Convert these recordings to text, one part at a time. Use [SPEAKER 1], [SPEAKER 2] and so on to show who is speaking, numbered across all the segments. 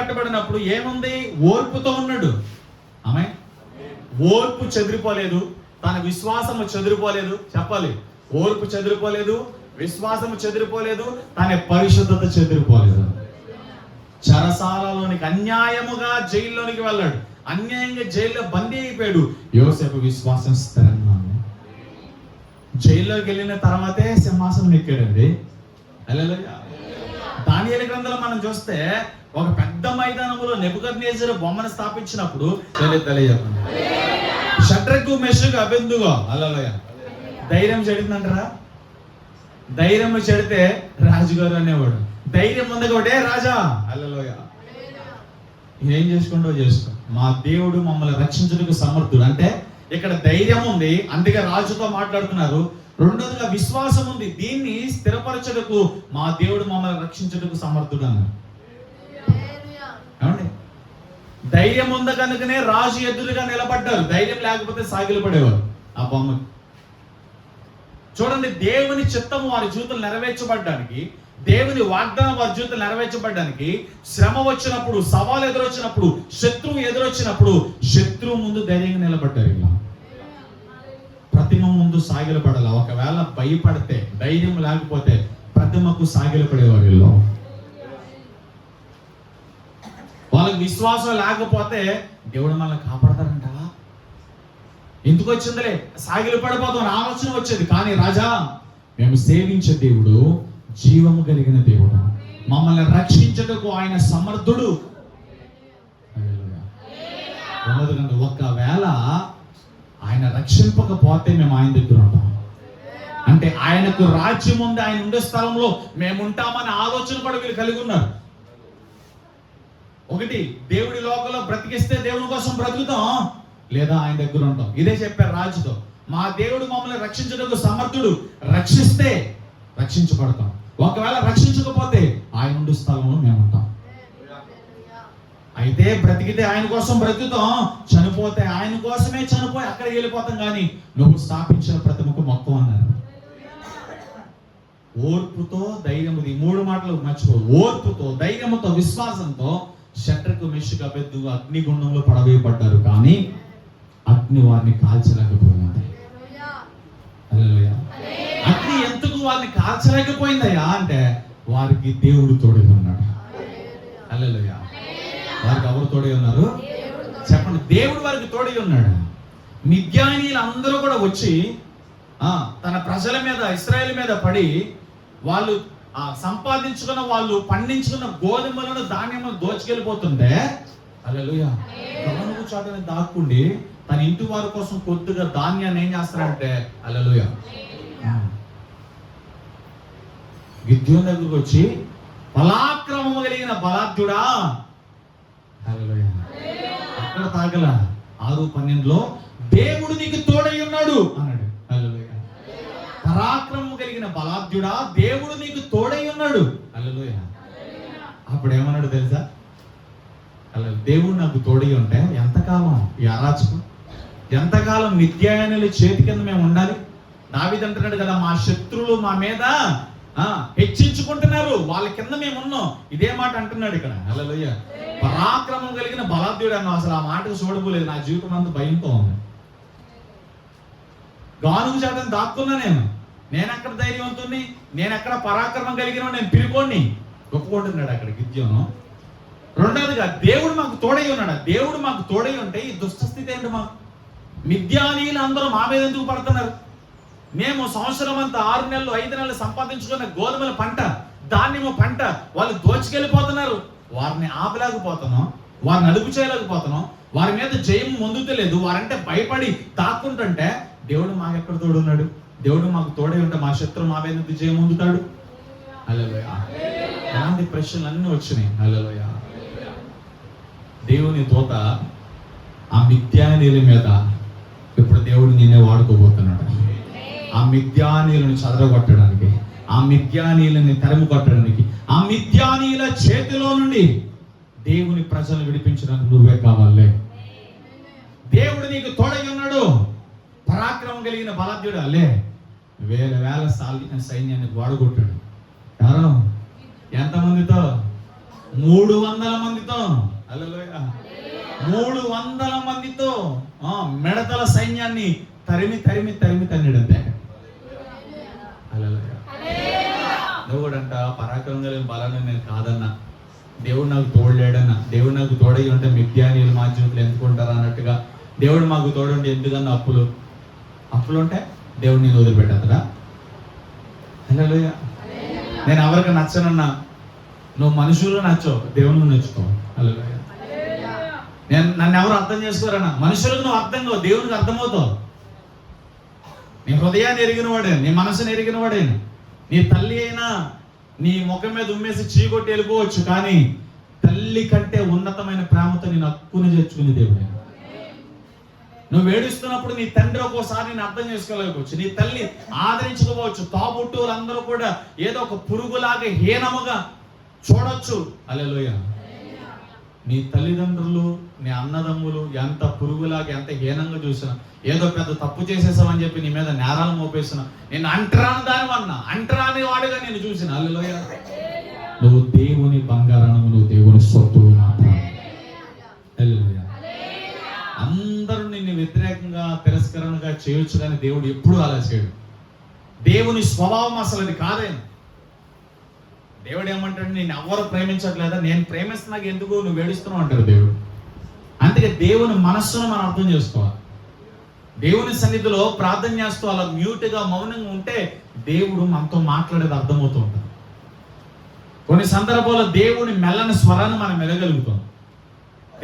[SPEAKER 1] పెట్టబడినప్పుడు ఏముంది? ఓర్పుతో ఉన్నాడు. ఆమె ఓర్పు చెదిరిపోలేదు, తన విశ్వాసము చెదిరిపోలేదు. చెప్పాలి, ఓర్పు చెదిరిపోలేదు, విశ్వాసము చెదిరిపోలేదు, తన పరిశుద్ధత చెదిరిపోలేదు. చెరసాలలోనికి అన్యాయముగా జైల్లోనికి వెళ్ళాడు, అన్యాయంగా జైల్లో బందీ అయిపోయాడు. యోసేపు విశ్వాసం స్థిరంగా ఉంది. జైల్లోకి వెళ్ళిన తర్వాతే సింహాసనం ఎక్కాడండి. హల్లెలూయా. దానియేలు గ్రంథంలో మనం చూస్తే ఒక పెద్ద మైదానంలో నెబుకద్నెజరు బొమ్మను స్థాపించినప్పుడు షడ్రకు మెషకు అబెద్నెగో హల్లెలూయా ధైర్యం చెడిందంటారా? ధైర్యం చెడితే రాజుగారు అనేవాడు. ధైర్యం ఉంది కాబట్టి రాజా హల్లెలూయా ఏం చేసుకుంటో చేసుకో, మా దేవుడు మమ్మల్ని రక్షించడానికి సమర్థుడు. అంటే ఇక్కడ ధైర్యం ఉంది, అందుకే రాజుతో మాట్లాడుతున్నారు. రెండోదిగా విశ్వాసం ఉంది, దీన్ని స్థిరపరచడకు మా దేవుడు మమ్మల్ని రక్షించడానికి సమర్థుడు అన్నారు. ఏమండి, ధైర్యం ఉంది కనుకనే రాజు ఎదురుగా నిలబడ్డారు. ధైర్యం లేకపోతే సాగిలు పడేవారు. ఆ బొమ్మ చూడండి, దేవుని చిత్తము వారి జీవితం నెరవేర్చబడ్డానికి, దేవుని వాగ్దానం వారి జీవితం నెరవేర్చబడ్డానికి శ్రమ వచ్చినప్పుడు, సవాలు ఎదురొచ్చినప్పుడు, శత్రువు ఎదురొచ్చినప్పుడు శత్రువు ముందు ధైర్యంగా నిలబడ్డారు. ఇలా ప్రతిమ ముందు సాగిలు పడాల. ఒకవేళ భయపడితే, ధైర్యం లేకపోతే ప్రతిమకు సాగిలు పడేవారు. వీళ్ళు వాళ్ళకి విశ్వాసం లేకపోతే దేవుడు మనల్ని కాపాడతారంట. ఎందుకు వచ్చిందిలే, సాగిలు పడిపోతాం ఆలోచన వచ్చేది. కానీ రాజా, మేము సేవించే దేవుడు జీవము కలిగిన దేవుడు, మమ్మల్ని రక్షించటకు ఆయన సమర్థుడు. ఒకవేళ ఆయన రక్షింపకపోతే మేము ఆయన దగ్గర ఉంటాం. అంటే ఆయనకు రాజ్యం ఉంది, ఆయన ఉండే స్థలంలో మేము ఉంటామనే ఆలోచన కూడా వీళ్ళు కలిగి ఉన్నారు. ఒకటి, దేవుడి లోకంలో బ్రతికిస్తే దేవుని కోసం బ్రతుకుతాం, లేదా ఆయన దగ్గర ఉంటాం. ఇదే చెప్పారు రాజుతో, మా దేవుడు మమ్మల్ని రక్షించడానికి సమర్థుడు, రక్షిస్తే రక్షించబడతాం, ఒకవేళ రక్షించకపోతే ఆయన ఉండే స్థలంలో మేము ఉంటాం. అయితే బ్రతికితే ఆయన కోసం బ్రతుకుతాం, చనిపోతే ఆయన కోసమే చనిపోయి అక్కడికి వెళ్ళిపోతాం. కానీ నువ్వు స్థాపించిన ప్రతిమకు మొత్తం అన్నారు. ఓర్పుతో ధైర్యము, ఈ మూడు మాటలు మర్చిపో. ఓర్పుతో, ధైర్యముతో, విశ్వాసంతో షడ్రకు మెషకు అబెద్నెగో అగ్నిగుండంలో పడవేయబడ్డారు. కానీ అగ్ని వారిని కాల్చలేకపోయింది. హల్లెలూయా. అగ్ని ఎందుకు వారిని కాల్చలేకపోయిందయ్యా అంటే వారికి దేవుడు తోడై ఉన్నాడు. హల్లెలూయా. వారికి ఎవరు తోడై ఉన్నారు? చెప్పండి, దేవుడు వారికి తోడై ఉన్నాడు. మిద్యానీయులు అందరూ కూడా వచ్చి తన ప్రజల మీద, ఇశ్రాయేలు మీద పడి వాళ్ళు సంపాదించుకున్న, వాళ్ళు పండించుకున్న గోధుమలను, ధాన్యములను దోచుకెళ్ళిపోతుంటే హల్లెలూయా గమనము చాటుని దాక్కుండి తన ఇంటి వారి కోసం కొద్దిగా ధాన్యాన్ని ఏం చేస్తారంటే హల్లెలూయా గిద్యోను దగ్గరకు వచ్చి, పరాక్రమము కలిగిన బలాఢ్యుడా, హల్లెలూయా అక్కడ తాగల 6:12 దేవుడు నీకు తోడై ఉన్నాడు అన్నాడు. హల్లెలూయా. పరాక్రమము కలిగిన బలాఢ్యుడా, దేవుడు నీకు తోడై ఉన్నాడు. హల్లెలూయా. అప్పుడు ఏమన్నాడు తెలుసా? దేవుడు నాకు తోడై ఉంటే ఎంతకాలం ఈ అరాచకం, ఎంతకాలం మిద్యానీయుల చేతి కింద మేము ఉండాలి? దావీదు అంటున్నాడు కదా, మా శత్రువులు మా మీద హెచ్చించుకుంటున్నారు, వాళ్ళ కింద మేము ఉన్నాం. ఇదే మాట అంటున్నాడు ఇక్కడ. హల్లెలూయా. పరాక్రమం కలిగిన బలాఢ్యుడు అన్న అసలు ఆ మాటకు చూడబోలేదు. నా జీవితం అంతా భయంతో ఉంది. గానుగు చాటని దాక్కున్నా నేను ఎక్కడ ధైర్యవంతుని, నేను ఎక్కడ పరాక్రమం కలిగిన, నేను పిలుకోండి ఒప్పుకుంటున్నాడు అక్కడ గిద్యోను. రెండవదిగా దేవుడు మాకు తోడై ఉన్నాడు. దేవుడు మాకు తోడై ఉంటే ఈ దుష్టస్థితి ఏంటి? మాకు మిద్యానీయులు అందరూ మా మీద ఎందుకు పడుతున్నారు? మేము సంవత్సరం అంతా 6 నెలలు 5 నెలలు సంపాదించుకున్న గోధుమల పంట, ధాన్యము పంట వాళ్ళు దోచుకెళ్ళిపోతున్నారు. వారిని ఆపలేకపోతున్నాం, వారిని అదుపు చేయలేకపోతున్నాం, వారి మీద జయం పొందుతలేదు. వారంటే భయపడి దాక్కుంటుంటే దేవుడు మాకు ఎక్కడ తోడున్నాడు? దేవుడు మాకు తోడై ఉంటే మా శత్రువు మా మీద జయం పొందుతాడు. హల్లెలూయా. ఎలాంటి ప్రశ్నలు అన్నీ వచ్చినాయి. హల్లెలూయా. దేవుని దూత ఆ మిద్యానీయుల మీద ఇప్పుడు దేవుడు నిన్నే వాడుకోబోతున్నాడు. ఆ మిద్యానీయులను చెదరగొట్టడానికి, ఆ మిద్యానీయులని తరిమి కొట్టడానికి, ఆ మిద్యానీయుల చేతిలో నుండి దేవుని ప్రజలను విడిపించడానికి నువ్వే కావాలే. దేవుడు నీకు తోడై ఉన్నాడు. పరాక్రమం కలిగిన బలాఢ్యుడు అలే వేల సైన్యాన్ని వాడగొట్టాడు. ఎవరో ఎంతమందితో? 300 మందితో. హల్లెలూయా. 300 మందితో మిడతల సైన్యాన్ని తరిమి తరిమి తరిమి తన్నిడంతే. హల్లెలూయా. నువ్వు కూడా అంట పరాక్రమం కలిగిన బలాన్ని నేను కాదన్నా, దేవుడు నాకు తోడలేడన్నా. దేవుడు నాకు తోడై ఉంటే మిథ్యానీయులు మా జీవితంలో ఎందుకుంటారు అన్నట్టుగా, దేవుడు మాకు తోడుంటే ఎందుకన్నా అప్పులు ఉంటే దేవుడు నేను వదిలిపెట్టేస్తాడా? హల్లెలూయా. నేను ఎవరికి నచ్చనన్నా, నువ్వు మనుషులు నచ్చవు, దేవునికి నచ్చుకో. హల్లెలూయా. నన్ను ఎవరు అర్థం చేసుకోరన్నా, మనుషులకు నువ్వు అర్థం కావు, దేవునికి అర్థమవుతావు. నీ హృదయాన్ని ఎరిగిన వాడే, నీ మనసుని ఎరిగిన వాడే. నీ తల్లి అయినా నీ ముఖం మీద ఉమ్మేసి చీకొట్టి వెళ్ళిపోవచ్చు, కానీ తల్లి కంటే ఉన్నతమైన ప్రేమతో నేను హక్కుని చేర్చుకునే దేవుడే. నువ్వు ఏడుస్తున్నప్పుడు నీ తండ్రి ఒక్కోసారి నేను అర్థం చేసుకోలేకపోవచ్చు, నీ తల్లి ఆదరించుకోవచ్చు, తోబుట్టువులందరూ కూడా ఏదో ఒక పురుగులాగా హీనముగా చూడొచ్చు. హల్లెలూయా. నీ తల్లిదండ్రులు, నీ అన్నదమ్ములు ఎంత పురుగులాగా ఎంత హీనంగా చూసినా, ఏదో పెద్ద తప్పు చేసేసామని చెప్పి నీ మీద నేరాలు మోపేసిన, నేను అంటరాని దానివన్నా, అంటరాని వాడుగా నేను చూసిన. హల్లెలూయా. నువ్వు దేవుని బంగారాను, నువ్వు దేవుని సొత్తు మాత్రం. హల్లెలూయా. అందరూ నిన్ను వ్యతిరేకంగా తిరస్కరణగా చేయొచ్చు, కానీ దేవుడు ఎప్పుడూ అలా చేయడు. దేవుని స్వభావం అసలు అది కాదేనా. దేవుడు ఏమంటాడు, నేను ఎవరు ప్రేమించట్లేదా, నేను ప్రేమిస్తున్నాక ఎందుకు నువ్వు ఏడుస్తున్నావు అంటాడు దేవుడు. అందుకే దేవుని మనస్సును మనం అర్థం చేసుకోవాలి. దేవుని సన్నిధిలో ప్రార్థన చేస్తూ అలా మ్యూట్గా మౌనంగా ఉంటే దేవుడు మనతో మాట్లాడేది అర్థమవుతూ ఉంటుంది. కొన్ని సందర్భాల్లో దేవుని మెల్లని స్వరాన్ని మనం మెలగలుగుతాం.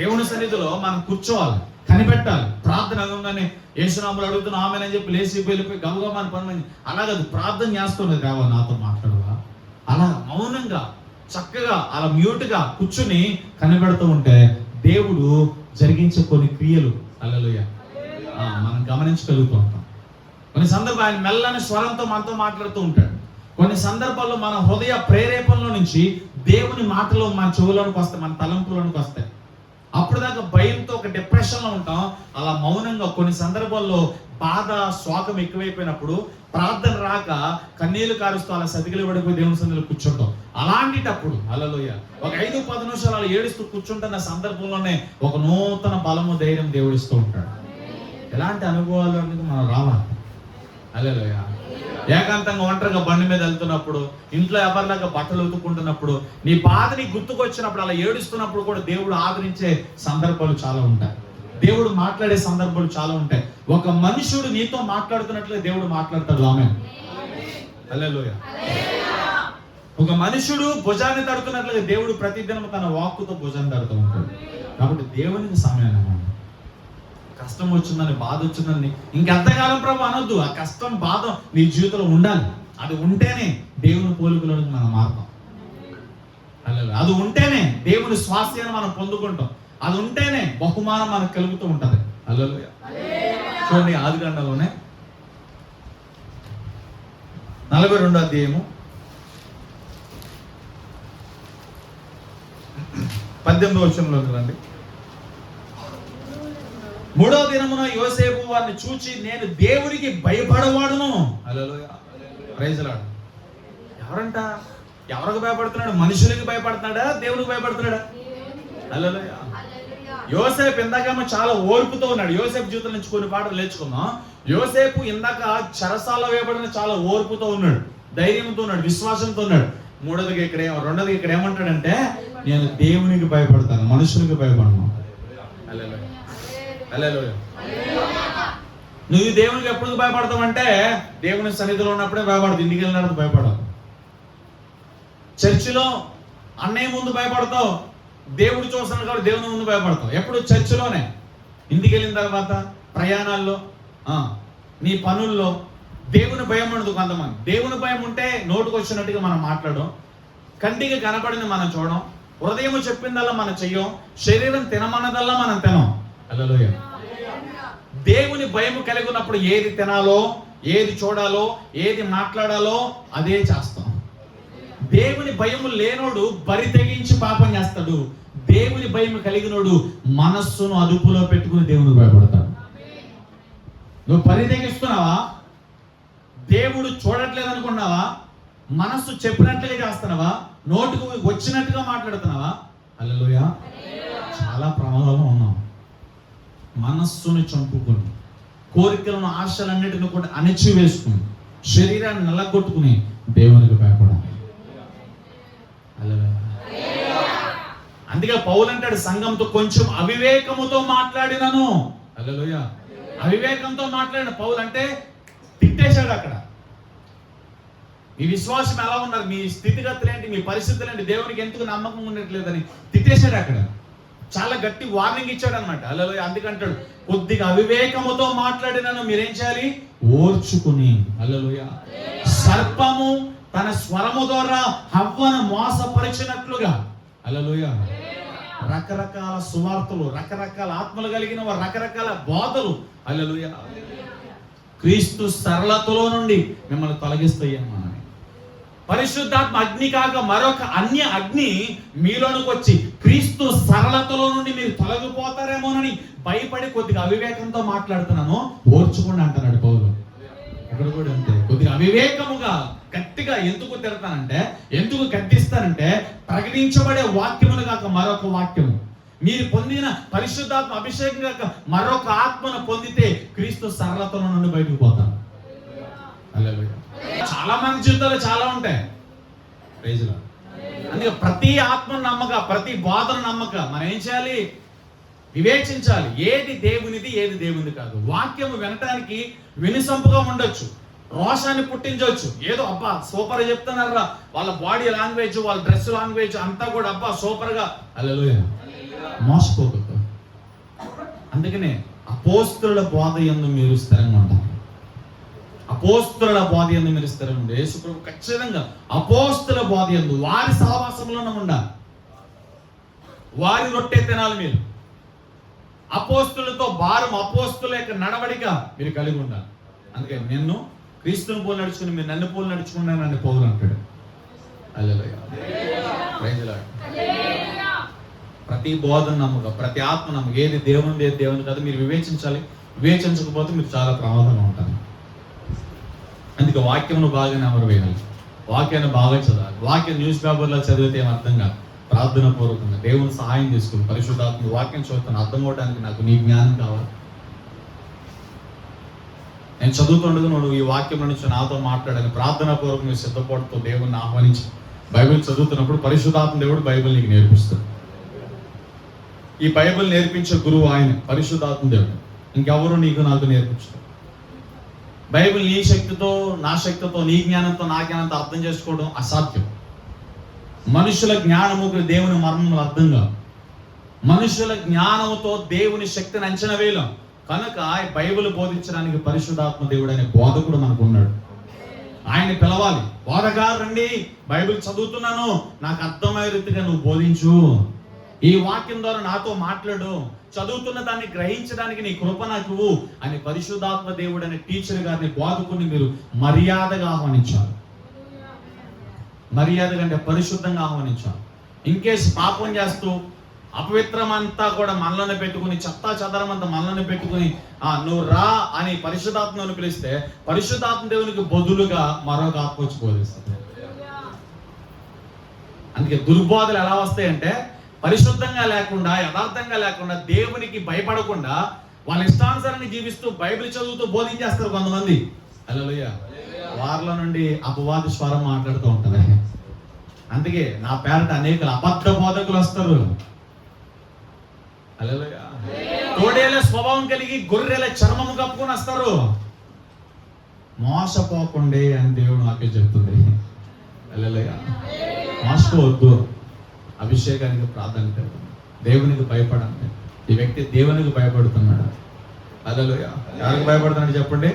[SPEAKER 1] దేవుని సన్నిధిలో మనం కూర్చోవాలి, కనిపెట్టాలి. ప్రార్థన అవ్వగానే యేసునామములో అడుగుతున్నా ఆమెనని చెప్పి లేచి వెళ్ళిపోయి గమగమాని పని అలాగదు. ప్రార్థన చేస్తున్నది, దేవా నాతో మాట్లాడవా, అలా మౌనంగా చక్కగా అలా మ్యూట్గా కూర్చుని కనిపెడుతూ ఉంటే దేవుడు జరిగించే కొన్ని క్రియలు హల్లెలూయా మనం గమనించగలుగుతూ ఉంటాం. కొన్ని సందర్భాలు ఆయన మెల్లని స్వరంతో మనతో మాట్లాడుతూ ఉంటాడు. కొన్ని సందర్భాల్లో మన హృదయ ప్రేరేపణలో నుంచి దేవుని మాటలు మన చెవులోనికి వస్తాయి, మన తలంపులోనికి వస్తాయి. అప్పుడు దాకా భయంతో ఒక డిప్రెషన్లో ఉంటాం. అలా మౌనంగా కొన్ని సందర్భాల్లో బాధ శోకం ఎక్కువైపోయినప్పుడు ప్రార్థన రాక కన్నీళ్లు కారుస్తూ అలా సతికిలు పడిపోయి దేవుని సన్నిధిలో కూర్చుంటాం. అలాంటిటప్పుడు హల్లెలూయా ఒక 5-10 నిమిషాలు అలా ఏడుస్తూ కూర్చుంటున్న సందర్భంలోనే ఒక నూతన బలము ధైర్యం దేవుడు ఇస్తూ ఉంటాడు. ఎలాంటి అనుభవాలు అనేది మనం రావాలి. హల్లెలూయా. ఏకాంతంగా ఒంటరిగా బండి మీద వెళ్తున్నప్పుడు, ఇంట్లో ఎవరిలాగా బట్టలు ఉతుక్కుంటున్నప్పుడు, నీ బాధ నీ గుర్తుకొచ్చినప్పుడు, అలా ఏడుస్తున్నప్పుడు కూడా దేవుడు ఆదరించే సందర్భాలు చాలా ఉంటాయి. దేవుడు మాట్లాడే సందర్భాలు చాలా ఉంటాయి. ఒక మనుషుడు నీతో మాట్లాడుతున్నట్లే దేవుడు మాట్లాడతాడు. ఆమేన్. హల్లెలూయా. ఒక మనుషుడు భుజాన్ని తడుతున్నట్లుగా దేవుడు ప్రతిదినం తన వాక్కుతో భుజాన్ని తడుతూ ఉంటాడు. కాబట్టి దేవునికి సమయం కష్టం వచ్చిందని, బాధ వచ్చిందని ఇంకెంతకాలం ప్రభు అనొద్దు. ఆ కష్టం బాధ నీ జీవితంలో ఉండాలి. అది ఉంటేనే దేవుని పోలికలోకి మనం మారుతాం. హల్లెలూయా. అది ఉంటేనే దేవుని స్వాస్థ్యాన్ని మనం పొందుకుంటాం. అది ఉంటేనే బహుమానం మనకు కలుగుతూ ఉంటది. హల్లెలూయా. చూడండి ఆదికాండంలోనే 42వ అధ్యాయము 18వ వచనంలోకి రండి. 3వ దినమున యోసేపు వారిని చూచి నేను దేవునికి భయపడవాడును. హల్లెలూయా. Praise the Lord. ఎవరంట? ఎవరికి భయపడుతున్నాడు? మనుషులకి భయపడుతున్నాడా, దేవునికి భయపడుతున్నాడా? హల్లెలూయా. యోసేపు ఇందాకేమో చాలా ఓర్పుతో ఉన్నాడు. యోసేపు జీవితం నుంచి కొన్ని పాటలు నేర్చుకుందాం. యోసేపు ఇందాక చెరసాలలో వేయబడిన చాలా ఓర్పుతో ఉన్నాడు, ధైర్యంతో ఉన్నాడు, విశ్వాసంతో ఉన్నాడు. రెండోదిగా ఇక్కడ ఏమంటాడంటే నేను దేవునికి భయపడతాను, మనుషులకు భయపడను. హల్లెలూయా. హల్లెలూయా. నువ్వు దేవునికి ఎప్పుడు భయపడతావంటే దేవుని సన్నిధిలో ఉన్నప్పుడే భయపడదు, ఇంటికి వెళ్ళినప్పుడు భయపడవు. చర్చిలో అన్నయ్య ముందు భయపడతావు, దేవుడు చూస్తున్నాడు కాబట్టి దేవుని ముందు భయపడతావు. ఎప్పుడు చర్చిలోనే. ఇంటికి వెళ్ళిన తర్వాత ప్రయాణాల్లో, నీ పనుల్లో దేవుని భయం ఉండదు. కొంతమంది దేవుని భయం ఉంటే నోటుకు వచ్చినట్టుగా మనం మాట్లాడడం, కంటికి కనపడింది మనం చూడడం, హృదయం చెప్పిందల్లా మనం చెయ్యం, శరీరం తినమన్నదల్లా మనం తినం. హల్లెలూయా. దేవుని భయం కలిగి ఉన్నప్పుడు ఏది తినాలో, ఏది చూడాలో, ఏది మాట్లాడాలో అదే చేస్తాం. దేవుని భయం లేనోడు బరి తెగించి పాపం చేస్తాడు. దేవుని భయం కలిగినోడు మనస్సును అదుపులో పెట్టుకుని దేవునికి భయపడతాడు. నువ్వు బరి తెగిస్తున్నావా? దేవుడు చూడట్లేదు అనుకున్నావా? మనస్సు చెప్పినట్లుగా చేస్తున్నావా? నోటుకు వచ్చినట్టుగా మాట్లాడుతున్నావా? హల్లెలూయా. చాలా ప్రమాదంలో ఉన్నాం. మనస్సును చంపుకొని, కోరికలను, ఆశలన్నిటిని కూడా అణిచివేసుకుని, శరీరాన్ని నల్లగొట్టుకుని దేవునికి భయపడాలి. హల్లెలూయా. అందుకే పౌలు అంటాడు, సంఘంతో కొంచెం అవివేకముతో మాట్లాడినను. హల్లెలూయా. అవివేకంతో మాట్లాడిన పౌలు అంటే తిట్టేశాడు అక్కడ. మీ విశ్వాసం ఎలా ఉన్నారు, మీ స్థితిగతులు ఏంటి, మీ పరిస్థితులు ఏంటి, దేవునికి ఎందుకు నమ్మకం ఉండట్లేదని తిట్టేశాడు అక్కడ. చాలా గట్టి వార్నింగ్ ఇచ్చాడు అనమాట. హల్లెలూయా. అందుకంటాడు, కొద్దిగా అవివేకముతో మాట్లాడినను మీరేం చేయాలి? ఓర్చుకుని. హల్లెలూయా. సర్పము తన స్వరము ద్వారా హవ్వను మోసపరిచినట్లుగా. హల్లెలూయా. రకరకాల సువార్తలు, రకరకాల ఆత్మలు కలిగిన వారు, రకరకాల బోధలు. హల్లెలూయా. క్రీస్తు సరళతలో నుండి మిమ్మల్ని తొలగిస్తాయేమో. పరిశుద్ధాత్మ అగ్ని కాక మరొక అన్య అగ్ని మీలోనికి వచ్చి క్రీస్తు సరళతలో నుండి మీరు తొలగిపోతారేమోనని భయపడి కొద్దిగా అవివేకంతో మాట్లాడుతున్నాను, ఓర్చుకోండి అంటున్నాడు పౌలు. ఇక్కడ కూడా అంతే, కొద్దిగా అవివేకముగా గట్టిగా ఎందుకు తిడతానంటే, ఎందుకు గద్దిస్తానంటే, ప్రకటించబడే వాక్యములు కాక మరొక వాక్యము, మీరు పొందిన పరిశుద్ధాత్మ అభిషేకం కాక మరొక ఆత్మను పొందితే క్రీస్తు సరళతలో నుండి బయటకు పోతాను. చాలా మంది జీవితాలు చాలా ఉంటాయి. అందుకే ప్రతి ఆత్మను నమ్మక, ప్రతి బోధను నమ్మక మనం ఏం చేయాలి? వివేచించాలి. ఏది దేవునిది, ఏది దేవునిది కాదు. వాక్యము వినటానికి వినిసంపుగా ఉండొచ్చు, రోషాన్ని పుట్టించవచ్చు. ఏదో అబ్బా సూపర్ చెప్తున్నారా, వాళ్ళ బాడీ లాంగ్వేజ్, వాళ్ళ డ్రెస్ లాంగ్వేజ్ అంతా కూడా అబ్బా సూపర్ గా. హల్లెలూయా. మోసపోకూడదు. అందుకనే అపోస్తలుల బోధ యందు మీరు స్థిరంగా ఉండాలి. అపోస్తలుల బోధ యందు మీరు స్థిరంగా ఉండాలి. యేసు ప్రభు ఖచ్చితంగా అపోస్తలుల బోధ యందు, వారి సహవాసంలోనే ఉండాలి. వారి రొట్టె తినాలి మీరు. అపోస్తలులతో భారం, అపోస్తలుల యొక్క నడవడిక మీరు కలిగి ఉండాలి. అందుకే నిన్ను క్రీస్తుని పోలు నడుచుకుని మీరు నన్ను పోలు నడుచుకున్నానని పౌలు అంటాడు. హల్లెలూయా. Praise Lord. ప్రతి బోధన నమ్మక, ప్రతి ఆత్మ నమ్మక, ఏది దేవుని ఏది దేవుని కాదు మీరు వివేచించాలి. వివేచించకపోతే మీరు చాలా ప్రమాదంగా ఉంటారు. అందుకే వాక్యమును బాగా నెమరు వేయాలి, వాక్యాన్ని బాగా చదవాలి. వాక్యం న్యూస్ పేపర్లో చదివితే ఏం అర్థం కాదు. ప్రార్థన పూర్వకంగా దేవుని సహాయం తీసుకుని పరిశుద్ధాత్మ వాక్యం చదువుతాను, అర్థం అవడానికి నాకు నీ జ్ఞానం కావాలి. నేను చదువుతుండగా నువ్వు ఈ వాక్యం నుంచి నాతో మాట్లాడాలి. ప్రార్థనా పూర్వకంగా సిద్ధపడుతూ దేవుణ్ణి ఆహ్వానించి బైబిల్ చదువుతున్నప్పుడు పరిశుద్ధాత్మ దేవుడు బైబిల్ నీకు నేర్పిస్తాడు. ఈ బైబిల్ నేర్పించే గురువు ఆయన, పరిశుద్ధాత్మ దేవుడు. ఇంకెవరు నీకు నాకు నేర్పించారు. బైబిల్ నీ శక్తితో, నా శక్తితో, నీ జ్ఞానంతో, నా జ్ఞానంతో అర్థం చేసుకోవడం అసాధ్యం. మనుషుల జ్ఞానము దేవుని మర్మములు అర్థం కాదు. మనుషుల జ్ఞానముతో దేవుని శక్తిని అంచనా వేయలేం. కనుక బైబిల్ బోధించడానికి పరిశుద్ధాత్మ దేవుడు అనే బోధకుడు మనకు ఉన్నాడు. ఆయన్ని పిలవాలి. బోధగా రండి, బైబిల్ చదువుతున్నాను, నాకు అర్థమయ్యే రీతిగా నువ్వు బోధించు, ఈ వాక్యం ద్వారా నాతో మాట్లాడు, చదువుతున్న దాన్ని గ్రహించడానికి నీ కృప నాకు అని పరిశుద్ధాత్మ దేవుడు అనే టీచర్ గారిని, బోధకుని మీరు మర్యాదగా ఆహ్వానించాలి. మర్యాదగా అంటే పరిశుద్ధంగా ఆహ్వానించాలి. ఇన్కేస్ పాపం చేస్తూ అపవిత్రమంతా కూడా మనలోనే పెట్టుకుని, చెత్తా చెదరమంతా మనలోనే పెట్టుకుని నువ్వు రా అని పరిశుద్ధాత్మను పిలిస్తే పరిశుద్ధాత్మ దేవునికి బదులుగా మరొక ఆత్మ వచ్చి బోధిస్తుంది. అందుకే దుర్బోధలు ఎలా వస్తాయంటే, పరిశుద్ధంగా లేకుండా, యథార్థంగా లేకుండా, దేవునికి భయపడకుండా వాళ్ళ ఇష్టానుసారాన్ని జీవిస్తూ బైబిల్ చదువుతూ బోధించేస్తారు కొంతమంది. హల్లెలూయా. వారిలో నుండి అపవాది స్వరం మాట్లాడుతూ ఉంటది. అందుకే నా పేరట అనేక అబద్ధ బోధకులు వస్తారు. హల్లెలూయా. తోడేల స్వభావం కలిగి గొర్రెల చర్మము కప్పుకొని వస్తారు. మోసపోకండి అని దేవుడు నాకే చెప్తుంది. హల్లెలూయా. మోసపోవద్దు. అభిషేకానికి ప్రాధాన్యత, దేవునికి భయపడండి. ఈ వ్యక్తి దేవునికి భయపడుతున్నాడు. హల్లెలూయా. ఎవరికి భయపడుతున్నాడు చెప్పండి?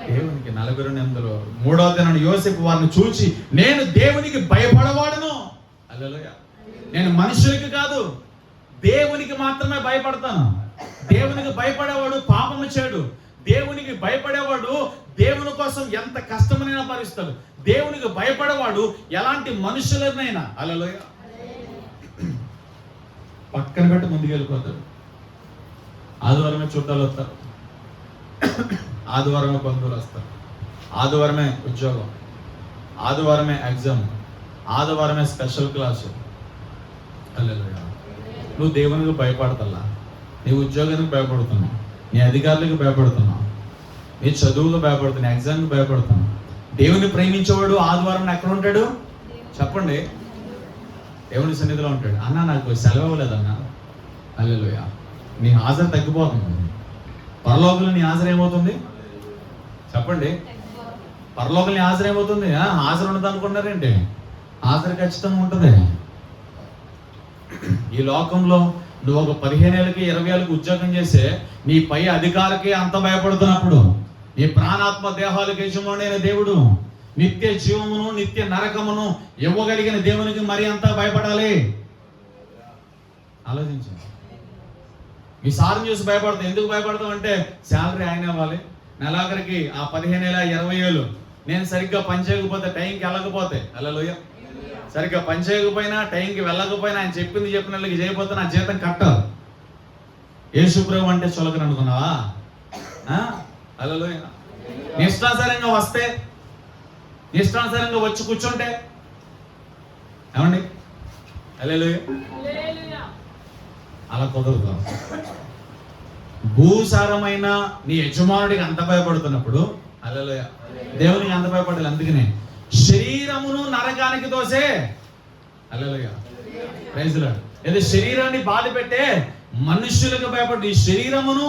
[SPEAKER 1] దేవునికి. 40:3 దినాన యోసేపు వారిని చూచి, నేను దేవునికి భయపడవాడును. హల్లెలూయా. నేను మనుషులకి కాదు, దేవునికి మాత్రమే భయపడతాను. దేవునికి భయపడేవాడు పాపము చేయడు. దేవునికి భయపడేవాడు దేవుని కోసం ఎంత కష్టమైనా భరిస్తాడు. దేవునికి భయపడేవాడు ఎలాంటి మనుషులనైనా హల్లెలూయా పక్కన పెట్టి ముందుకు వెళ్ళిపోతాడు. ఆదివారమే చుట్టాలు వస్తారు, ఆదివారమే బంధువులు వస్తారు, ఆదివారమే ఉద్యోగం, ఆదివారమే ఎగ్జామ్, ఆదివారమే స్పెషల్ క్లాసు. హల్లెలూయా. నువ్వు దేవునికి భయపడతల్లా, నీ ఉద్యోగానికి భయపడుతున్నావు, నీ అధికారులకు భయపడుతున్నావు, నీ చదువుకు భయపడుతున్నావు, ఎగ్జామ్కి భయపడుతున్నావు. దేవుని ప్రేమించేవాడు ఆదివారం ఎక్కడ ఉంటాడు చెప్పండి? దేవుని సన్నిధిలో ఉంటాడు. అన్న నాకు సెలవు ఇవ్వలేదన్నా. హల్లెలూయా. నీ హాజరు తగ్గిపోతుంది. పరలోకంలో నీ హాజరు ఏమవుతుంది చెప్పండి? పరలోకంలో నీ హాజరు ఏమవుతుంది? హాజరు ఉండదు అనుకున్నారేంటి? హాజరు ఖచ్చితంగా ఉంటుంది. ఈ లోకంలో నువ్వు ఒక 15 ఏళ్ళకి 20 ఏళ్ళకి ఉద్యోగం చేసే నీ పై అధికారికి అంత భయపడుతున్నప్పుడు, నీ ప్రాణాత్మ దేహాలకు యజమానైన దేవుడు నిత్య జీవమును నిత్య నరకమును ఇవ్వగలిగిన దేవునికి మరి అంతా భయపడాలి. ఆలోచించండి. మీ సార్ని చూసి భయపడతాం. ఎందుకు భయపడతాం అంటే శాలరీ ఆయన ఇవ్వాలి, నెలాఖరికి ఆ 15 ఏళ్ళ 20 ఏళ్ళు నేను సరిగ్గా పని చేయకపోతే, టైంకి వెళ్ళకపోతే, హల్లెలూయా, సరిగ్గా పని చేయకపోయినా టైంకి వెళ్ళకపోయినా ఆయన చెప్పింది చెప్పినట్లకి చేయకపోతే నా జీతం కట్టాలి. యేసుప్రభు అంటే చులకన అనుకున్నావా? హల్లెలూయా. నిష్ఠానుసారంగా వస్తే, నిష్ఠానుసారంగా వచ్చి కూర్చుంటే ఏమండి? హల్లెలూయా. అలా కుదరదు. భూసారమైన నీ యజమానుడికి అంత భయపడుతున్నప్పుడు, హల్లెలూయా, దేవునికి అంత భయపడాలి. అందుకనే శరీరమును నరకానికి తోసే, హల్లెలూయా, ప్రైజ్ లార్డ్, ఏదో శరీరాన్ని బాధ పెట్టే మనుష్యులకు భయపడి ఈ శరీరమును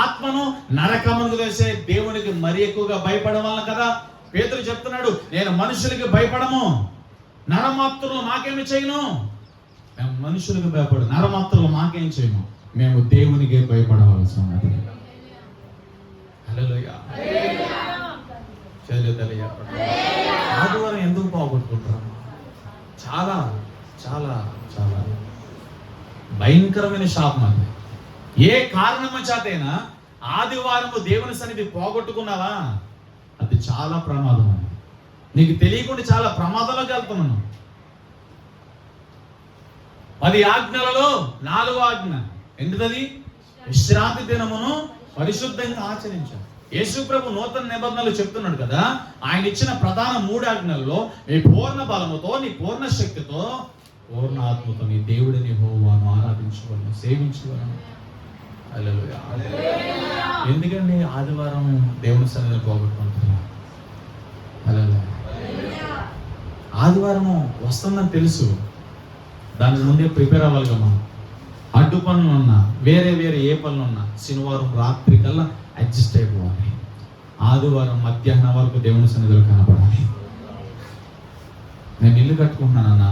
[SPEAKER 1] ఆత్మను నరకమునకు తోసే దేవునికి మరి ఎక్కువగా భయపడడం వల్ల కదా పేతురు చెప్తున్నాడు, నేను మనుషులకి భయపడము, నరమాత్రులు మాకేమి చేయను. మేము మనుషులకు భయపడు, నరమాత్రులు మాకేం చేయము, మేము దేవునికే భయపడవలసి ఉన్నది. హల్లెలూయా. ఆదివారం ఎందుకు పోగొట్టుకుంటారు? చాలా చాలా చాలా భయంకరమైన శాపం అది. ఏ కారణం చేతైనా ఆదివారము దేవుని సన్నిధి పోగొట్టుకున్నావా, అది చాలా ప్రమాదం. అని నీకు తెలియకుండా చాలా ప్రమాదంలోకి వెళ్తున్నాను. 10 ఆజ్ఞలలో 4వ ఆజ్ఞ ఏంటిది? విశ్రాంతి దినమును పరిశుద్ధంగా ఆచరించాలి. యేసు ప్రభు నూతన నిబంధనలు చెప్తున్నాడు కదా, ఆయన ఇచ్చిన ప్రధాన 3 ఆజ్ఞల్లో నీ పూర్ణ బలముతో, నీ పూర్ణ శక్తితో, పూర్ణ ఆత్మతో నీ దేవుడిని యెహోవాను ఆరాధించుకోవాలి, సేవించుకోవాలి. హల్లెలూయా. ఎందుకండి ఆదివారం దేవుని సన్నిధిని పోగొట్టుకుంటున్నా? హల్లెలూయా. ఆదివారము వస్తుందని తెలుసు, దాని ముందే ప్రిపేర్ అవ్వాలిగా మనం. అడ్డు పనులు ఉన్నా, వేరే వేరే ఏ పనులు ఉన్నా శనివారం రాత్రి కల్లా అడ్జస్ట్ అయిపోవాలి. ఆదివారం మధ్యాహ్నం వరకు దేవుని సన్నిధిలో కనపడాలి. నేను ఇల్లు కట్టుకుంటున్నానన్నా,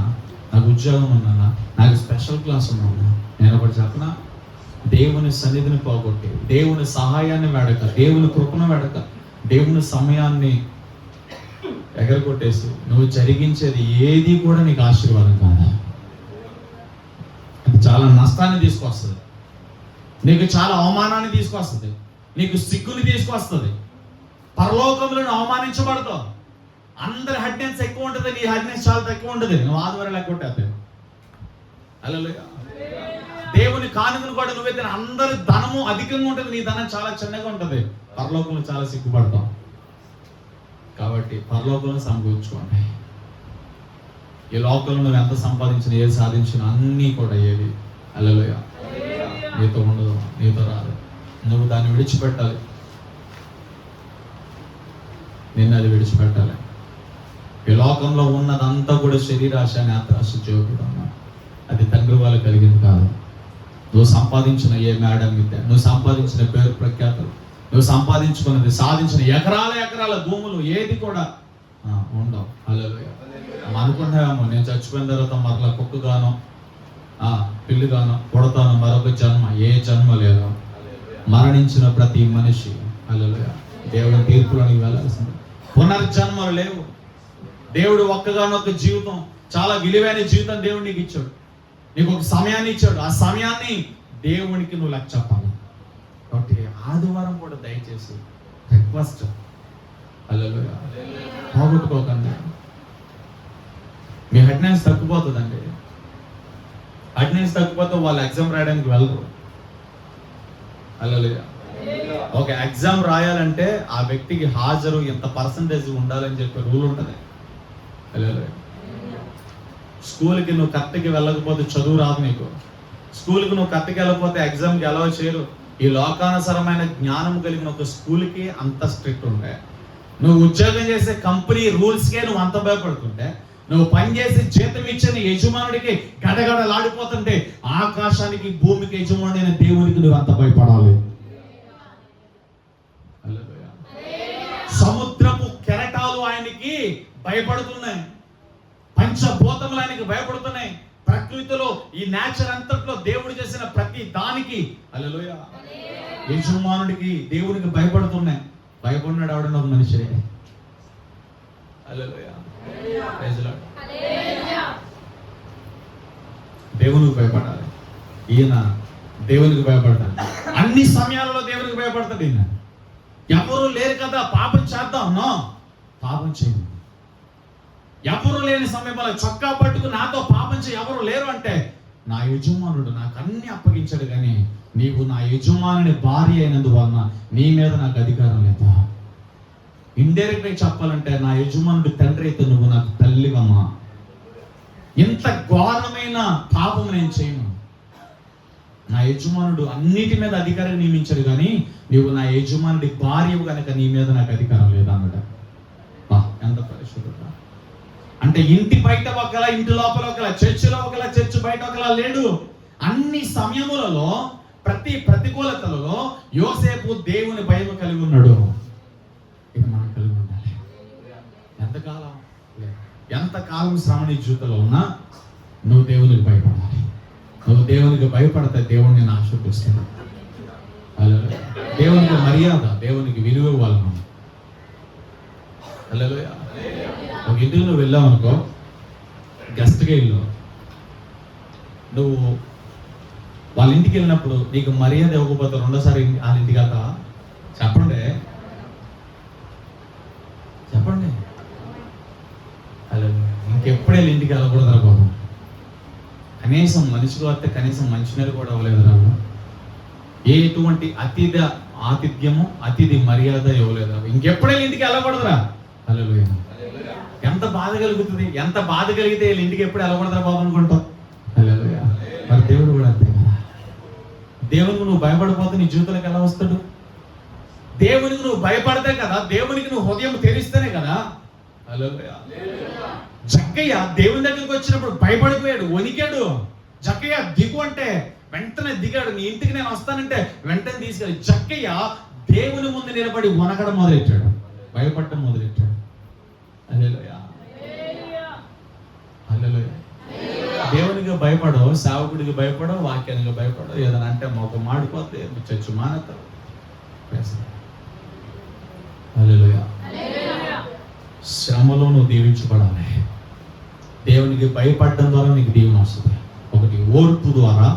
[SPEAKER 1] నాకు ఉద్యోగం ఉన్నానా, నాకు స్పెషల్ క్లాస్ ఉన్నా, నేను ఒకటి చెప్పనా, దేవుని సన్నిధిని పోగొట్టి, దేవుని సహాయాన్ని వేడక, దేవుని కృపను వేడక, దేవుని సమయాన్ని ఎగరగొట్టేసి నువ్వు జరిగించేది ఏది కూడా నీకు ఆశీర్వాదం కాదా? అది చాలా నష్టాన్ని తీసుకొస్తుంది, నీకు చాలా అవమానాన్ని తీసుకొస్తుంది, నీకు సిగ్గుని తీసుకొస్తుంది. పరలోకంలో నువ్వు అవమానించబడతావు. అందరి హెడ్నెస్ ఎక్కువ ఉంటుంది, నీ హెడ్నెస్ చాలా తక్కువ ఉంటుంది. నువ్వు ఆదివారం లేకుంటే హల్లెలూయా. దేవుని కానుకను కూడా నువ్వైతే అందరి ధనము అధికంగా ఉంటుంది, నీ ధనం చాలా చిన్నగా ఉంటుంది. పరలోకంలో చాలా సిగ్గుపడతాం. కాబట్టి పరలోకంలో సమకూర్చుకోండి. ఈ లోకంలో నువ్వు ఎంత సంపాదించినా, ఏది సాధించినా అన్నీ కూడా ఏది హల్లెలూయా నీతో ఉండదు, నీతో రాదు. నువ్వు దాన్ని విడిచిపెట్టాలి, నిన్ను అది విడిచిపెట్టాలి. ఈ లోకంలో ఉన్నదంతా కూడా శరీరాశ, నేత్రాశ, జోకుడు అన్నా, అది తండ్రి వాళ్ళు కలిగింది కాదు. నువ్వు సంపాదించిన ఏ మేడం విద్య, నువ్వు సంపాదించిన పేరు ప్రఖ్యాతులు, నువ్వు సంపాదించుకున్నది, సాధించిన ఎకరాల ఎకరాల భూములు ఏది కూడా ఉండవు. హల్లెలూయా. అనుకుంటామేమో నేను చచ్చిపోయిన తర్వాత మరలా కుక్కగానో పిల్లిగానో పుడతాను, మరొక జన్మ. ఏ జన్మ లేదు. మరణించిన ప్రతి మనిషి హల్లెలూయా దేవుని తీర్పులోనికి వెళ్ళాల్సింది. పునర్జన్మలు లేవు. దేవుడు ఒక్కగానొక్క జీవితం, చాలా విలువైన జీవితం దేవుడు నీకు ఇచ్చాడు. నీకు ఒక సమయాన్ని ఇచ్చాడు. ఆ సమయాన్ని దేవునికి నువ్వు లెక్క చెప్పాలి. కాబట్టి ఆదివారం కూడా దయచేసి రిక్వెస్ట్, హల్లెలూయా, పోగొట్టుకోకండి. మీ అటెండెన్స్ తగ్గిపోతుందండి. అటెండెన్స్ తగ్గిపోతే వాళ్ళు ఎగ్జామ్ రాయడానికి వెళ్ళరు. హల్లెలూయా. ఒక ఎగ్జామ్ రాయాలంటే ఆ వ్యక్తికి హాజరు ఎంత పర్సంటేజ్ ఉండాలని చెప్పి రూల్ ఉంటుంది. స్కూల్కి నువ్వు కరెక్ట్కి వెళ్ళకపోతే చదువు రాదు నీకు. స్కూల్కి నువ్వు కరెక్ట్కి వెళ్ళకపోతే ఎగ్జామ్కి ఎలా చేయరు. ఈ లోకానుసరమైన జ్ఞానం కలిగిన ఒక స్కూల్కి అంత స్ట్రిక్ట్ ఉంటే, నువ్వు ఉద్యోగం చేసే కంపెనీ రూల్స్కే నువ్వు అంత భయపడుతుంటే, నువ్వు పనిచేసి జీతం ఇచ్చిన యజమానుడికి గడగడలాడిపోతుంటే, ఆకాశానికి భూమికి యజమానుడైన దేవునికి నువ్వు అంత భయపడాలి. సముద్రపు కెరటాలు ఆయనకి భయపడుతున్నాయి, పంచభూతములు ఆయనకి భయపడుతున్నాయి. ప్రకృతిలో ఈ నేచర్ అంతట్లో దేవుడు చేసిన ప్రతి దానికి హల్లెలూయా యజమానుడికి దేవునికి భయపడుతున్నాయి. భయపడినాడు ఆవిడ ఒక మనిషి. హల్లెలూయా దేవునికి భయపడాలి. ఈయన దేవునికి భయపడతాడు. అన్ని సమయాలలో దేవునికి భయపడతాడు ఈయన. ఎవరు లేరు కదా పాపం చేద్దాం, పాపం చేయను. ఎవరు లేని సమయంలో చొక్కా పట్టుకు నాతో పాపం చేయి ఎవరు లేరు అంటే, నా యజమానుడు నాకు అన్ని అప్పగించాడు, కానీ నీవు నా యజమానుని భార్య అయినందువలన నీ మీద నాకు అధికారం లేదా. ఇండైరెక్ట్ గా చెప్పాలంటే, నా యజమానుడు తండ్రి అయితే నువ్వు నాకు తల్లివమ్మా. ఇంత ఘోరమైన పాపం నేను చేయను. నా యజమానుడు అన్నిటి మీద అధికారం నియమించాడు, కానీ నీవు నా యజమానుడి భార్యవు కనుక నీ మీద నాకు అధికారం లేదా అన్నాడు. ఎంత పరిశుద్ధత అంటే, ఇంటి బయట ఒకలా, ఇంటి లోపల ఒకలా, చర్చిలో ఒకలా, చర్చి బయట ఒకలా లేడు. అన్ని సమయములలో, ప్రతి ప్రతికూలతలలో యోసేపు దేవుని భయం కలిగి ఉన్నాడు. ఇక మనం కలిగి ఉండాలి. ఎంతకాలం శ్రమ నీ జీవితంలో ఉన్నా నువ్వు దేవునికి భయపడాలి. నువ్వు దేవునికి భయపడితే దేవుడిని నేను ఆశీర్వదిస్తాను. దేవునికి మర్యాద, దేవునికి విలువ ఇవ్వాలి మనం. హల్లెలూయా. ఒక ఇంటికి నువ్వు వెళ్ళావు అనుకో, గెస్ట్గా వెళ్ళు. నువ్వు వాళ్ళ ఇంటికి వెళ్ళినప్పుడు నీకు మర్యాద ఇవ్వకపోతే రెండోసారి వాళ్ళ ఇంటికి వెళ్తావా? చెప్పండి చెప్పండి. ఇంకెప్పుడు వెళ్ళి ఇంటికి వెళ్ళకూడదురా బాబు. కనీసం మనిషికి వస్తే కనీసం మంచినీళ్ళు కూడా ఇవ్వలేదు రావు. ఎటువంటి ఆతిథ్యము, అతిథి మర్యాద ఇవ్వలేదు. ఇంకెప్పుడు వెళ్ళి ఇంటికి వెళ్ళకూడదురా. హల్లెలూయా. ఎంత బాధ కలుగుతుంది. ఎంత బాధ కలిగితే వీళ్ళ ఇంటికి ఎప్పుడు వెళ్ళకూడదురా బాబు అనుకుంటావు. హల్లెలూయా. మరి దేవుడు కూడా అంతే కదా. దేవునికి నువ్వు భయపడిపోతే నీ జీవితంలోకి ఎలా వస్తాడు? దేవునికి నువ్వు భయపడితే కదా, దేవునికి నువ్వు హృదయం తెరిస్తేనే కదా. హల్లెలూయా. జక్కయ్య దేవుని దగ్గరికి వచ్చినప్పుడు భయపడిపోయాడు, వణికాడు. జక్కయ్య దిగు అంటే వెంటనే దిగాడు. నీ ఇంటికి నేను వస్తానంటే వెంటనే తీసుకెళ్ళి జక్కయ్య దేవుని ముందు నిలబడి వణకడం మొదలెట్టాడు, భయపడటం మొదలెట్టాడు. హల్లెలూయా. హల్లెలూయా. దేవునికి భయపడవు, సేవకుడికి భయపడవు, వాక్యానికి భయపడవు. ఏదైనా అంటే మొఖం మాడిపోతే చచ్చు మానేస్తావు. హల్లెలూయా. శ్రమలో నువ్వు దీవించబడాలి. దేవునికి భయపడడం ద్వారా నీకు దీవెన వస్తుంది. ఒకటి ఓర్పు ద్వారా,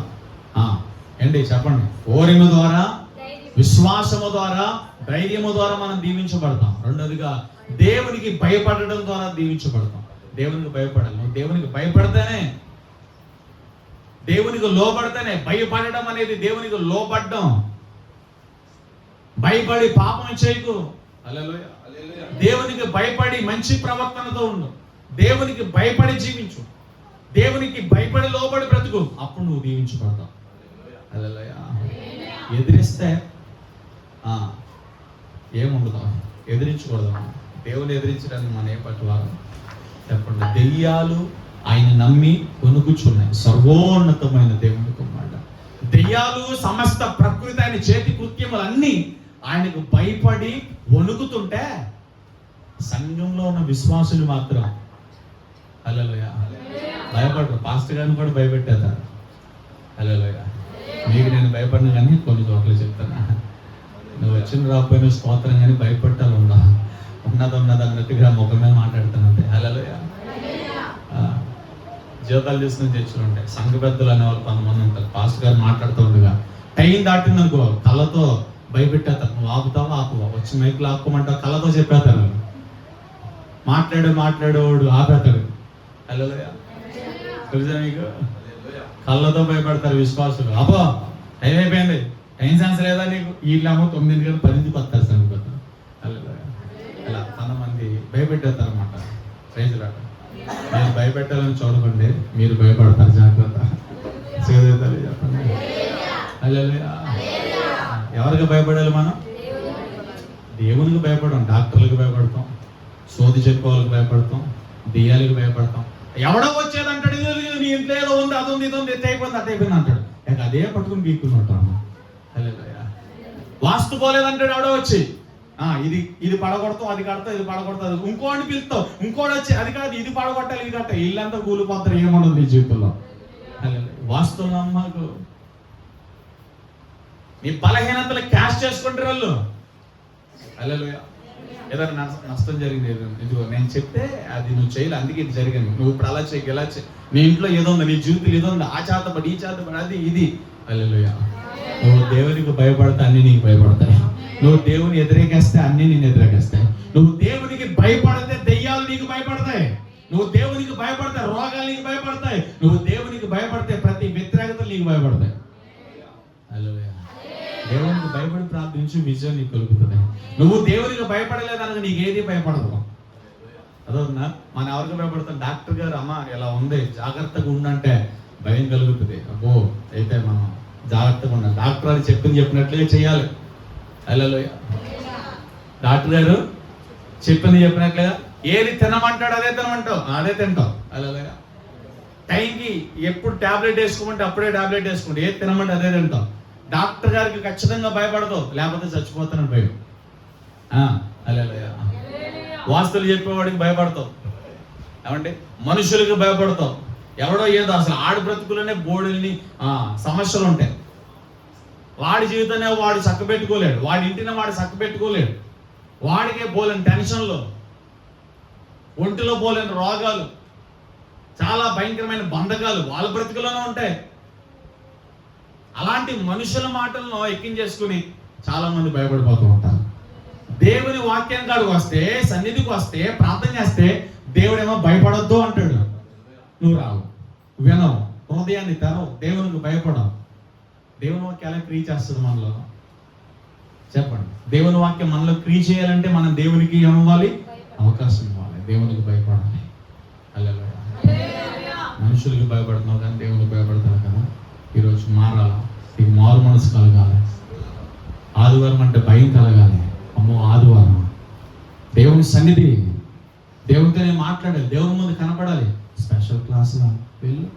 [SPEAKER 1] ఏంటి చెప్పండి, ఓరిమ ద్వారా, విశ్వాసము ద్వారా, ధైర్యము ద్వారా మనం దీవించబడతాం. రెండోదిగా దేవునికి భయపడడం ద్వారా దీవించబడతాం. దేవునికి భయపడాలి. నువ్వు దేవునికి భయపడితేనే, దేవునికి లోబడితేనే. భయపడడం అనేది దేవునికి లోబడ్డం. భయపడి పాపం చేయకు. హల్లెలూయా. దేవునికి భయపడి మంచి ప్రవర్తనతో ఉండు. దేవునికి భయపడి జీవించు. దేవునికి భయపడి లోబడి బ్రతుకు. అప్పుడు నువ్వు దీవించబడతావు. హల్లెలూయా. ఎదిరిస్తే ఏముండదు, ఎదిరించకూడదు. దేవుని ఎదిరించడానికి మన ఏ పట్టువారు చెప్పండి. దెయ్యాలు ఆయన నమ్మి కొనుక్కుచున్నాయి. సర్వోన్నతమైన దేవుని కుమారుడు. దెయ్యాలు, సమస్త ప్రకృతి, ఆయన చేతి కృత్యములన్నీ ఆయనకు భయపడి వణుకుతుంటే, సంఘంలో ఉన్న విశ్వాసులు మాత్రం హల్లెలూయా భయపడరు. పాస్టర్ గారిని కూడా భయపెట్టేస్తారు. హల్లెలూయా. మీకు నేను భయపడిన కానీ కొన్ని చోట్ల చెప్తాను. నువ్వు వచ్చిన రాకపోయిన స్తోత్రం కానీ భయపట్టాలి. ఉన్నది అన్నట్టుగా ముఖం మీద మాట్లాడుతానంటే. హల్లెలూయా. జీవితాలు తీసుకుని తెచ్చులు ఉంటాయి. సంఘ పెద్దలు అనేవాళ్ళు కొంతమంది ఉంటారు. పాస్టర్ గారు మాట్లాడుతూ ఉండగా టైం దాటిందనుకో కళ్ళతో భయపెట్టేస్తారు. నువ్వు ఆపుతావా ఆపువా, వచ్చి మైకులు ఆపుకోమంటావు, కళ్ళతో చెప్పేస్తారు. మాట్లాడేవాడు ఆపేతాడు. హల్లెలూయా. తెలుసా మీకు? కళ్ళతో భయపడతారు విశ్వాసులు. అబ్బో టైం అయిపోయింది, టైం సెన్స్ లేదా నీకు? వీళ్ళేమో 9 గంటలు 10కి వస్తారు చనిపోతారు. హల్లెలూయా. అలా కొంతమంది భయపెట్టేస్తారు అన్నమాట. Praise lord. నేను భయపెట్టాలని చూడకండి, మీరు భయపడతారు, జాగ్రత్త. చేతులు చెప్పండి. హల్లెలూయా. ఎవరికి భయపడాలి మనం? దేవునికి భయపడడం. డాక్టర్లకు భయపడతాం, సోది చెప్పే వాళ్ళకి భయపడతాం, దెయ్యాలకు భయపడతాం. ఎవడో వచ్చేది అంటాడు, నీ ఇంట్లో ఏదో ఉంది, అది ఉంది, ఇది ఉంది, ఎత్తి అయిపోయింది, అట్ అయిపోయింది అంటాడు. ఇక అదే పట్టుకుని బీక్కున్నట్టు. హల్లెలూయా. వాస్తు పోలేదంటాడు ఎవడో వచ్చి, ఇది పడగొడతాం, అది కడతాం, ఇది పడగొడతాం, అది ఇంకోటి పిలుస్తాం, ఇంకోటి వచ్చి అది కాదు, ఇది పడగొట్టాలి, ఇది కట్టాలి, ఇల్లంతా కూలిపోతారు, ఏమన్నది నీ జీవితంలో. వాస్తవం నమ్మకు. నీ బలహీనతలు క్యాష్ చేసుకుంటారు వాళ్ళు. హల్లెలూయా. ఏదైనా నష్టం జరిగింది, ఇదిగో నేను చెప్తే అది నువ్వు చేయలే, అందుకే ఇది జరిగింది, నువ్వు ఇప్పుడు అలా చేయి, ఇలా చేయి, నీ ఇంట్లో ఏదో ఉంది, నీ జీవితంలో ఏదో ఉంది, ఆ చేతపడి ఈ చేతపడి అది ఇది. హల్లెలూయా. నువ్వు దేవునికి భయపడితే అన్ని నీకు భయపడతాయి. నువ్వు దేవుని వ్యతిరేకిస్తే అన్ని నేను వ్యతిరేకిస్తాయి. నువ్వు దేవునికి భయపడితే దెయ్యాలు నీకు భయపడతాయి. నువ్వు దేవునికి భయపడితే రోగాలు నీకు భయపడతాయి. నువ్వు దేవునికి భయపడితే ప్రతి వ్యతిరేకతలు నీకు భయపడతాయి. హల్లెలూయా. దేవునికి భయపడి ప్రార్థించు, విజయం నీకు కలుగుతుంది. నువ్వు దేవునికి భయపడలేదనగా నీకు ఏది భయపడదు. అదవునా? మనం ఎవరికి భయపడతాం? డాక్టర్ గారు అమ్మ ఇలా ఉంది, జాగ్రత్తగా ఉండంటే భయం కలుగుతుంది. అబ్బో అయితే మనం జాగ్రత్తగా ఉండాలి. డాక్టర్ అది చెప్పినట్లుగా చేయాలి. హల్లెలూయా. డాక్టర్ గారు చెప్పినట్లుగా ఏది తినమంటాడు అదే తినమంటావు, అదే తింటావు. హల్లెలూయా. టైంకి ఎప్పుడు టాబ్లెట్ వేసుకోమంటే అప్పుడే టాబ్లెట్ వేసుకోండి, ఏది తినమంటే అదే తింటావు. డాక్టర్ గారికి ఖచ్చితంగా భయపడతావు, లేకపోతే చచ్చిపోతానని భయం. హల్లెలూయా. వాస్తులు చెప్పేవాడికి భయపడతావు, ఏమంటే మనుషులకి భయపడతావు. ఎవడో ఏదో అసలు ఆడి బ్రతుకులోనే బోర్డుల్ని సమస్యలు ఉంటాయి. వాడి జీవితాన్ని వాడు చక్కబెట్టుకోలేడు, వాడి ఇంటిని వాడు చక్కబెట్టుకోలేడు. వాడికే పోలేని టెన్షన్లు, ఒంటిలో పోలేని రోగాలు, చాలా భయంకరమైన బంధకాలు వాళ్ళ బ్రతుకులోనే ఉంటాయి. అలాంటి మనుషుల మాటలను ఎక్కించేసుకుని చాలా మంది భయపడిపోతూ ఉంటారు. దేవుని వాక్యం కాడికి వస్తే, సన్నిధికి వస్తే, ప్రార్థన చేస్తే దేవుడేమో భయపడొద్దు అంటాడు. నువ్వు రావు, వినవు, హృదయాన్ని తెరవు, దేవునికి భయపడవు. దేవుని వాక్యం ఎలా క్రియ చేస్తుంది మనలో? చెప్పండి. దేవుని వాక్యం మనలో క్రియ చేయాలంటే మనం దేవునికి ఏమవ్వాలి? అవకాశం ఇవ్వాలి. దేవునికి భయపడాలి. హల్లెలూయా. మనుషులకి భయపడుతున్నావు కానీ దేవునికి భయపడతావు కదా. ఈరోజు మారాలా, నీకు మారు మనసు కలగాలి. ఆదివారం అంటే భయం కలగాలి. అమ్మో ఆదివారం, దేవుని సన్నిధి, దేవునితో నేను మాట్లాడాలి, దేవుని ముందు కనపడాలి. స్పెషల్ క్లాసులా వెళ్ళు,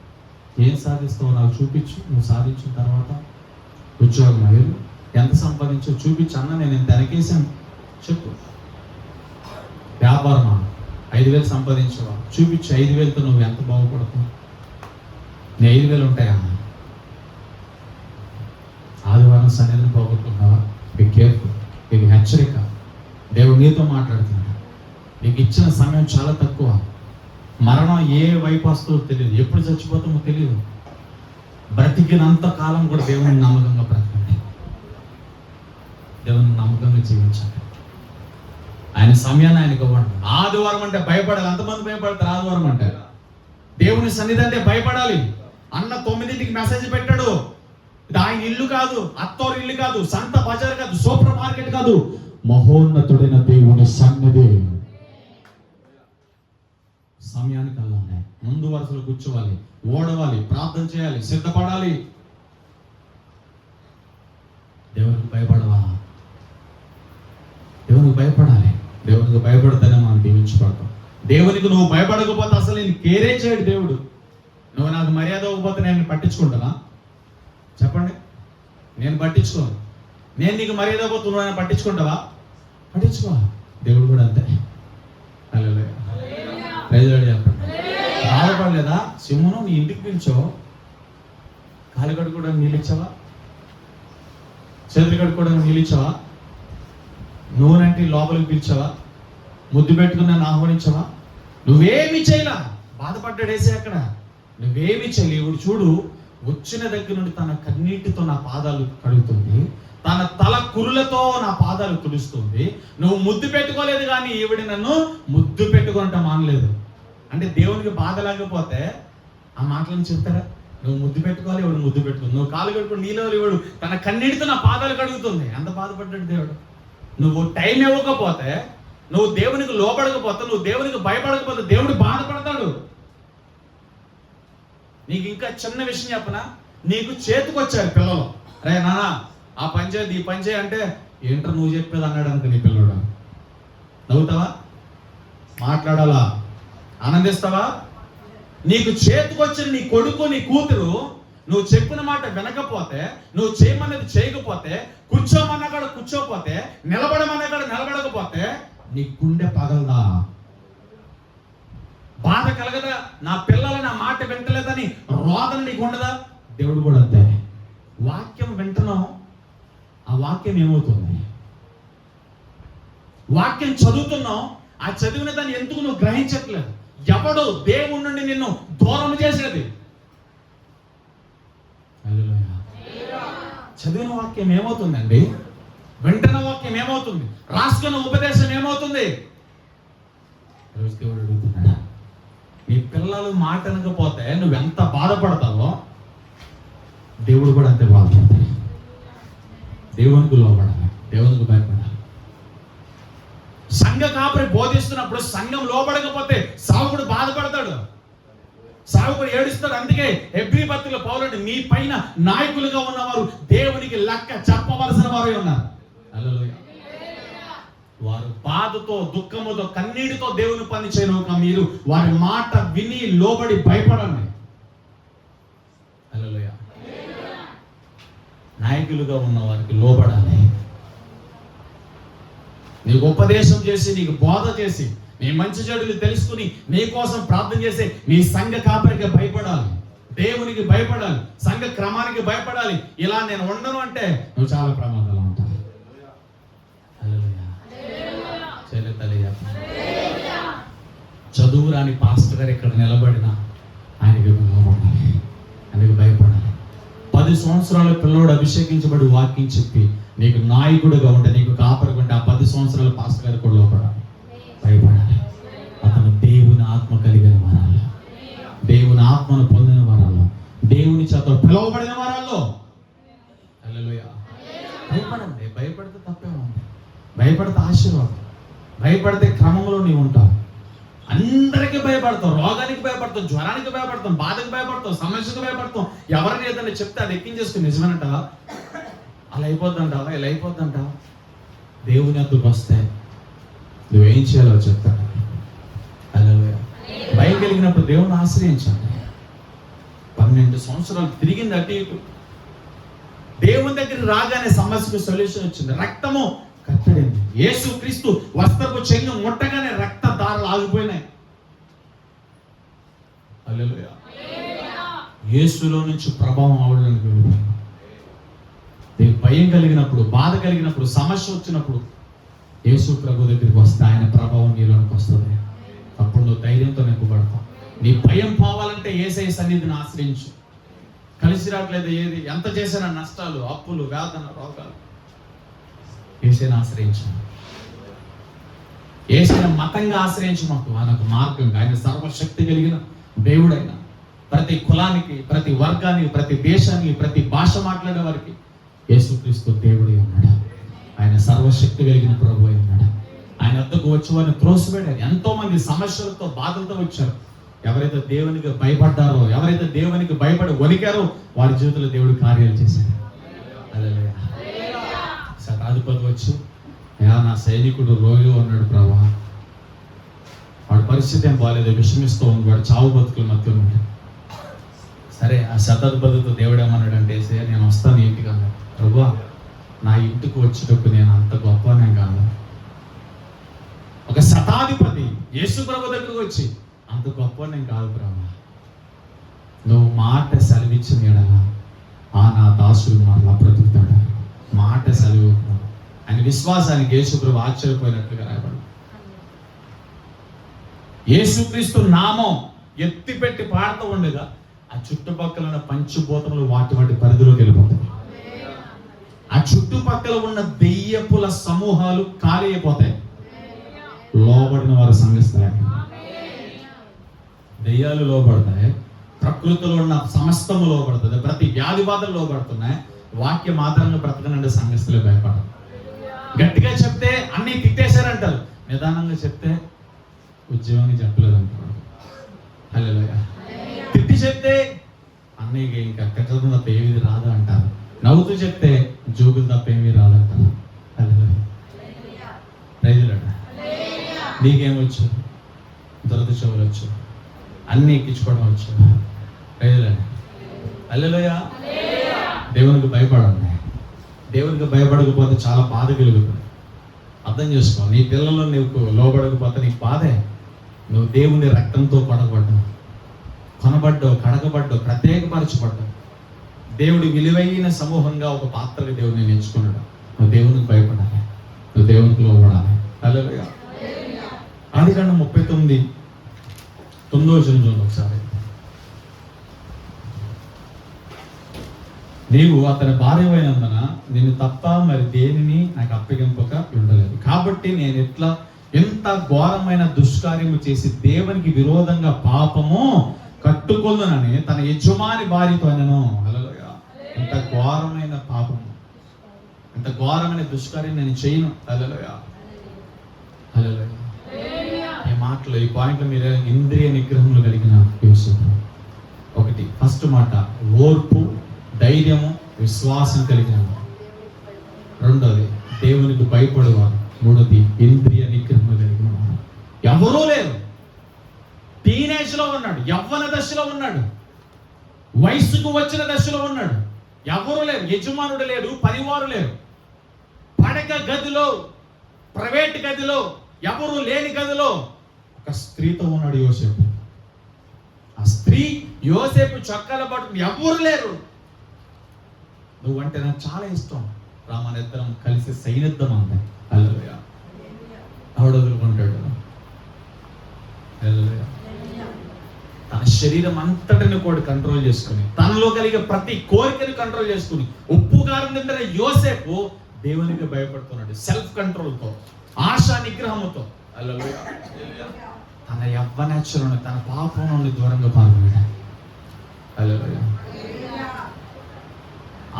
[SPEAKER 1] ఏం సాధిస్తావో నాకు చూపించు, నువ్వు సాధించిన తర్వాత ఉద్యోగం వెళ్ళు, ఎంత సంపాదించో చూపించు. అన్న నేను ఎంత వెనకేసాను చెప్పు. వ్యాపారమా, 5,000 సంపాదించవా చూపించు, 5,000తో నువ్వు ఎంత బాగుపడతావు. నీ 5,000 ఉంటాయా? ఆదివారం సన్నిధిని పోగొట్టుకున్నావా? Be careful. ఇది హెచ్చరిక. దేవుడు నీతో మాట్లాడుతున్నాడు. నీకు ఇచ్చిన సమయం చాలా తక్కువ. మరణం ఏ వైపు వస్తుందో తెలియదు, ఎప్పుడు చచ్చిపోతామో తెలియదు. బ్రతికినంత కాలం కూడా దేవుని నమ్మకంగా బ్రతకండి, దేవుని నమ్మకంగా జీవించండి. ఆయన సమయాన్ని ఆయనకు ఇవ్వండి. ఆదివారం అంటే భయపడాలి. అంతమంది భయపడతారు ఆదివారం అంటే. దేవుని సన్నిధి అంటే భయపడాలి. అన్న 9ంటికి మెసేజ్ పెట్టాడు. ఇది ఆయన ఇల్లు కాదు, అత్తోరు ఇల్లు కాదు, సంత బజార్ కాదు, సూపర్ మార్కెట్ కాదు, మహోన్నతుడైన దేవుని సన్నిధి. సమయానికి వెళ్ళాలి, ముందు వరుసలో కూర్చోవాలి, ఓడవాలి, ప్రార్థన చేయాలి, సిద్ధపడాలి. దేవునికి భయపడవా? దేవునికి భయపడాలి. దేవునికి భయపడితేనే మనం దీవించబడతాం. దేవునికి నువ్వు భయపడకపోతే అసలు నేను కేరే చేయడు దేవుడు. నువ్వు నాకు మర్యాద ఇవ్వకపోతే నేను పట్టించుకుంటానా? చెప్పండి. నేను పట్టించుకోను. నేను నీకు మర్యాద ఇవ్వకపోతే నువ్వు ఆయన పట్టించుకుంటావా? పట్టించుకో. దేవుడు కూడా అంతే. హల్లెలూయా. చెప్పండి. బాధపడలేదా? సింహను నీ ఇంటికి పిలిచావు, కాలు కడుక్కోవడానికి నీళ్ళు ఇచ్చావా? చేతులు కడుక్కోవడానికి నీళ్ళు ఇచ్చావా? నూనెంటి లోపలికి పిలిచావా? ముద్దు పెట్టుకుని నన్ను ఆహ్వానించావా? నువ్వేమి చేయలా. బాధపడ్డాడు యేసయ్య అక్కడ. నువ్వేమి చేయలేవు. చూడు, వచ్చిన దగ్గర నుండి తన కన్నీటితో నా పాదాలు కడుగుతుంది, తన తల కురులతో నా పాదాలు తుడుస్తుంది. నువ్వు ముద్దు పెట్టుకోలేదు కానీ ఈవిడ నన్ను ముద్దు పెట్టుకుంటా మానలేదు. అంటే దేవునికి బాధ లేకపోతే ఆ మాటలను చెప్తారా? నువ్వు ముద్దు పెట్టుకోవాలి, ఇవిడు ముద్దు పెట్టుకుంది. నువ్వు కాలు కడుకుని నీలో ఇవిడు తన కన్నీటితో నా పాదాలు కడుగుతుంది. ఎంత బాధపడ్డాడు దేవుడు. నువ్వు టైం ఇవ్వకపోతే నువ్వు దేవునికి లోబడకపోతే, నువ్వు దేవునికి భయపడకపోతే దేవుడు బాధపడతాడు. నీకు ఇంకా చిన్న విషయం చెప్పనా, నీకు చేతికొచ్చారు పిల్లలు, రే నాన్న ఆ పని చేయి ఈ పని చేయి అంటే, ఏంటో నువ్వు చెప్పేది అన్నాడు అనుకో నీ పిల్లడు. నవ్వుతావా? మాట్లాడాలా? ఆనందిస్తావా? నీకు చేతికొచ్చిన నీ కొడుకు నీ కూతురు నువ్వు చెప్పిన మాట వినకపోతే, నువ్వు చేయమన్నది చేయకపోతే, కూర్చోమన్నా కూడా కూర్చోకపోతే, నిలబడమన్నా కూడా నిలబడకపోతే నీ గుండె పగలదా? బాధ కలగదా? నా పిల్లలు నా మాట వింటలేదని రోదన నీకు ఉండదా? దేవుడు కూడా అంతే. వాక్యం వింటున్నావు, ఆ వాక్యం ఏమవుతుంది? వాక్యం చదువుతున్నావు, ఆ చదివిన దాన్ని ఎందుకు నువ్వు గ్రహించట్లేదు? ఎవడు దేవుడి నుండి నిన్ను దూరం చేసేది? చదివిన వాక్యం ఏమవుతుందండి? వింటున్న వాక్యం ఏమవుతుంది? రాసుకున్న ఉపదేశం ఏమవుతుంది? దేవుడు అడుగుతున్నాడా? నీ పిల్లలు మాట అనకపోతే నువ్వెంత బాధపడతావో దేవుడు కూడా అంతే బాధపడతాడు. దేవునికి లోబడాలి, దేవునికి భయపడాలి. సంఘ కాపరి బోధిస్తున్నప్పుడు సంఘం లోబడకపోతే సావుకుడు బాధపడతాడు, సావుకుడు ఏడుస్తాడు. అందుకే హెబ్రీ పత్రికలో పౌలుడు, మీ పైన నాయకులుగా ఉన్నవారు దేవునికి లెక్క చెప్పవలసిన వారే ఉన్నారు. హల్లెలూయా. వారు బాధతో, దుఃఖముతో, కన్నీటితో దేవుని పని చేయను, మీరు వారి మాట విని లోబడి భయపడండి. హల్లెలూయా. నాయకులుగా ఉన్న వారికి లోబడాలి. నీకు ఉపదేశం చేసి, నీకు బోధ చేసి, నీ మంచి చెడులు తెలుసుకుని నీ కోసం ప్రార్థన చేసి నీ సంఘ కాపరికి భయపడాలి, దేవునికి భయపడాలి, సంఘ క్రమానికి భయపడాలి. ఇలా నేను ఉండను అంటే నువ్వు చాలా ప్రమాదాలు ఉంటావు. చదువు రాని పాస్టర్ గారు ఇక్కడ నిలబడినా ఆయనకి లోబడాలి, ఆయనకి భయపడాలి. 10 సంవత్సరాల పిల్లోడు అభిషేకించబడి వాక్యం చెప్పి నీకు నాయకుడిగా ఉంటే, నీకు కాపరిగా ఉంటే, ఆ 10 సంవత్సరాల పాస్టర్ గారు కూడా లోపడాలి, భయపడాలి. అతను దేవుని ఆత్మ కలిగిన వారాల్లో, దేవుని ఆత్మను పొందిన వారాల్లో, దేవుని చేత పిలువబడిన వారాల్లో. హల్లెలూయా. భయపడండి. భయపడితే తప్పే ఉంది. భయపడితే ఆశీర్వాదం, భయపడితే క్రమంలో నీవు ఉంటావు. అందరికీ భయపడతాం, రోగానికి భయపడతాం, జ్వరానికి భయపడతాం, బాధకు భయపడతాం, సమస్యకు భయపడతాం. ఎవరిని ఏదైనా చెప్తే అది ఎక్కించేసుకుని నిజమేనంటావా? అలా అయిపోద్దంటావా? ఇలా అయిపోద్దంటావా? దేవుని వద్దకు వస్తే నువ్వేం చేయాలో చెప్తాడు. హల్లెలూయా. భయం కలిగినప్పుడు దేవుని ఆశ్రయించండి. 12 సంవత్సరాలు తిరిగింది అటు ఇటు. దేవుని దగ్గర రాగానే సమస్యకు సొల్యూషన్ వచ్చింది. రక్తము కట్టడింది. యేసు క్రీస్తు వస్త్రపు చెంగు ముట్టగానే రక్త దారులు ఆగిపోయినాయి. హల్లెలూయా. యేసులో నుంచి ప్రభావం అవడానికి వెళ్ళిపోయింది. భయం కలిగినప్పుడు, బాధ కలిగినప్పుడు, సమస్య వచ్చినప్పుడు యేసు ప్రభు దగ్గరికి వస్తే ఆయన ప్రభావం నీలోనికి వస్తుంది. అప్పుడు నువ్వు ధైర్యంతో నింపబడతావు. నీ భయం పోవాలంటే యేసయ్య సన్నిధిని ఆశ్రయించు. కలిసి రావట్లేదు ఏది, ఎంత చేసినా నష్టాలు, అప్పులు, వేదన, రోగాలు, యేసయ్యను ఆశ్రయించు. యేసయ్యను మతంగా ఆశ్రయించు. మాకు ఆయనకు మార్గంగా, ఆయన సర్వశక్తి కలిగిన దేవుడైన ప్రతి కులానికి, ప్రతి వర్గానికి, ప్రతి దేశానికి, ప్రతి భాష మాట్లాడే వారికి యేసుక్రీస్తు దేవుడే ఉన్నాడు. ఆయన సర్వశక్తి కలిగిన ప్రభు అయి ఉన్నాడు. ఆయన వద్దకు వచ్చి వారిని త్రోసివేడారు. ఎంతో మంది సమస్యలతో, బాధలతో వచ్చారు. ఎవరైతే దేవునికి భయపడ్డారో, ఎవరైతే దేవునికి భయపడి వణికారో వారి జీవితంలో దేవుడు కార్యాలు చేశాడు. హల్లెలూయా. శతాధిపతి వచ్చి, నా సైనికుడు రోగిగా ఉన్నాడు ప్రభా, వాడి పరిస్థితి ఏం బాగాలేదు, విషమిస్తూ ఉంది, వాడు చావు బతుకుల మధ్య ఉన్నాడు. సరే, ఆ శతాధిపతితో దేవుడు ఏమన్నాడంటే, నేను వస్తాను ఇంటికి అన్నాడు. ప్రభా, నా ఇంటికి వచ్చేటప్పుడు నేను అంత గొప్పనే కాదు. ఒక శతాధిపతి యేసు ప్రభు దగ్గరకు వచ్చి, అంత గొప్ప నేను కాదు ప్రభా, నువ్వు మాట సెలవిచ్చిన ఎడలా నా దాసుడు మరలా బ్రతుకుతాడు. మాట సెలవు. ఆయన విశ్వాసానికి యేసు ప్రభు ఆశ్చర్యపోయినట్లుగా రాయబడి, యేసుక్రీస్తు నామం ఎత్తిపెట్టి పాడుతూ ఉండగా ఆ చుట్టుపక్కల ఉన్న పంచభూతములు వాటి పరిధిలోకి వెళ్ళిపోతాయి. ఆ చుట్టుపక్కల ఉన్న దెయ్యపుల సమూహాలు ఖాళీ అయిపోతాయి. లోబడిన వారు సంఘస్థాయి. దెయ్యాలు లోబడతాయి, ప్రకృతిలో ఉన్న సమస్తము లోబడుతుంది, ప్రతి వ్యాధి బాధలు లోబడుతున్నాయి. వాక్య మాత్రంగా బ్రతకనంటే సంఘస్థులు భయపడరు. గట్టిగా చెప్తే అన్ని తిట్టేశారంటారు, నిదానంగా చెప్తే ఉద్యోగాన్ని చెప్పలేదు అంటారు. హల్లెలూయా. తిట్టి చెప్తే అన్నయ్యకి ఇంకా కట్టడం తప్ప ఏమీ రాదు అంటారు. నవ్వుతూ చెప్తే జోకులు తప్ప ఏమీ రాదంటారు. హల్లెలూయా. Praise lord. నీకేమొచ్చు? దురద చెవులు వచ్చు, అన్నీ ఎక్కించుకోవడం వచ్చు. Praise Lord. హల్లెలూయా. దేవునికి భయపడండి. దేవునికి భయపడకపోతే చాలా బాధ కలుగుతుంది. అర్థం చేసుకో. నీ పిల్లలు నీకు లోబడకపోతే నీకు బాధే. నువ్వు దేవుని రక్తంతో కొనబడ్డావు, కడగబడ్డావు, ప్రత్యేకపరచబడ్డావు. దేవుడి విలువైన సమూహంగా ఒక పాత్రగా దేవుడిని ఎంచుకున్నాడు. నువ్వు దేవునికి భయపడాలి, నువ్వు దేవునికి లోబడాలి. హల్లెలూయా. ఆదికాండం 39:9 చూడండి ఒకసారి. నీవు అతని భార్యమైనందున నిన్ను తప్ప మరి దేనిని నాకు అప్పగింపక ఉండలేదు. కాబట్టి నేను ఎంత ఘోరమైన దుష్కార్యము చేసి దేవునికి విరోధంగా పాపము కట్టుకొందునని తన యజమాని భార్యతో అనెను. హల్లెలూయా. ఎంత ఘోరమైన పాపము, ఎంత ఘోరమైన దుష్కార్యం నేను చేయను. హల్లెలూయా. హల్లెలూయా. ఈ మాటలు, ఈ పాయింట్లు మీరు ఇంద్రియ నిగ్రహంలో కలిగిన యోసేపు. ఒకటి, ఫస్ట్ మాట ఓర్పు, ధైర్యము, విశ్వాసం కలిగిన. రెండోది దేవునికి భయపడేవారు. మూడోది ఇంద్రియ నిగ్రహం కలిగిన. ఎవరూ లేరు. టీనేజ్ లో ఉన్నాడు, యవ్వన దశలో ఉన్నాడు, వయసుకు వచ్చిన దశలో ఉన్నాడు. ఎవరు లేరు, యజమానుడు లేడు, పనివారు లేరు. పడక గదిలో, ప్రైవేట్ గదిలో, ఎవరు లేని గదిలో ఒక స్త్రీతో ఉన్నాడు యోసేపు. ఆ స్త్రీ యోసేపు చొక్కాల పట్టుకుని, ఎవరు లేరు. నువ్వంటే నాకు చాలా ఇష్టం, రామనిద్దరం కలిసి సైనిద్దాం అంది. హల్లెలూయా. ఆవిడ వదులుకుంటాడు. హల్లెలూయా. తన శరీరం అంతటిని కూడా కంట్రోల్ చేసుకుని, తనలో కలిగే ప్రతి కోరికని కంట్రోల్ చేసుకుని, ఉప్పు కారం తింటే యోసేపు దేవునికి భయపడుతున్నాడు. సెల్ఫ్ కంట్రోల్తో, ఆశా నిగ్రహంతో. హల్లెలూయా. తన యవ్వనేచ్ఛలను, తన పాపం నుండి దూరంగా పాల్గొన్నాడు. హల్లెలూయా.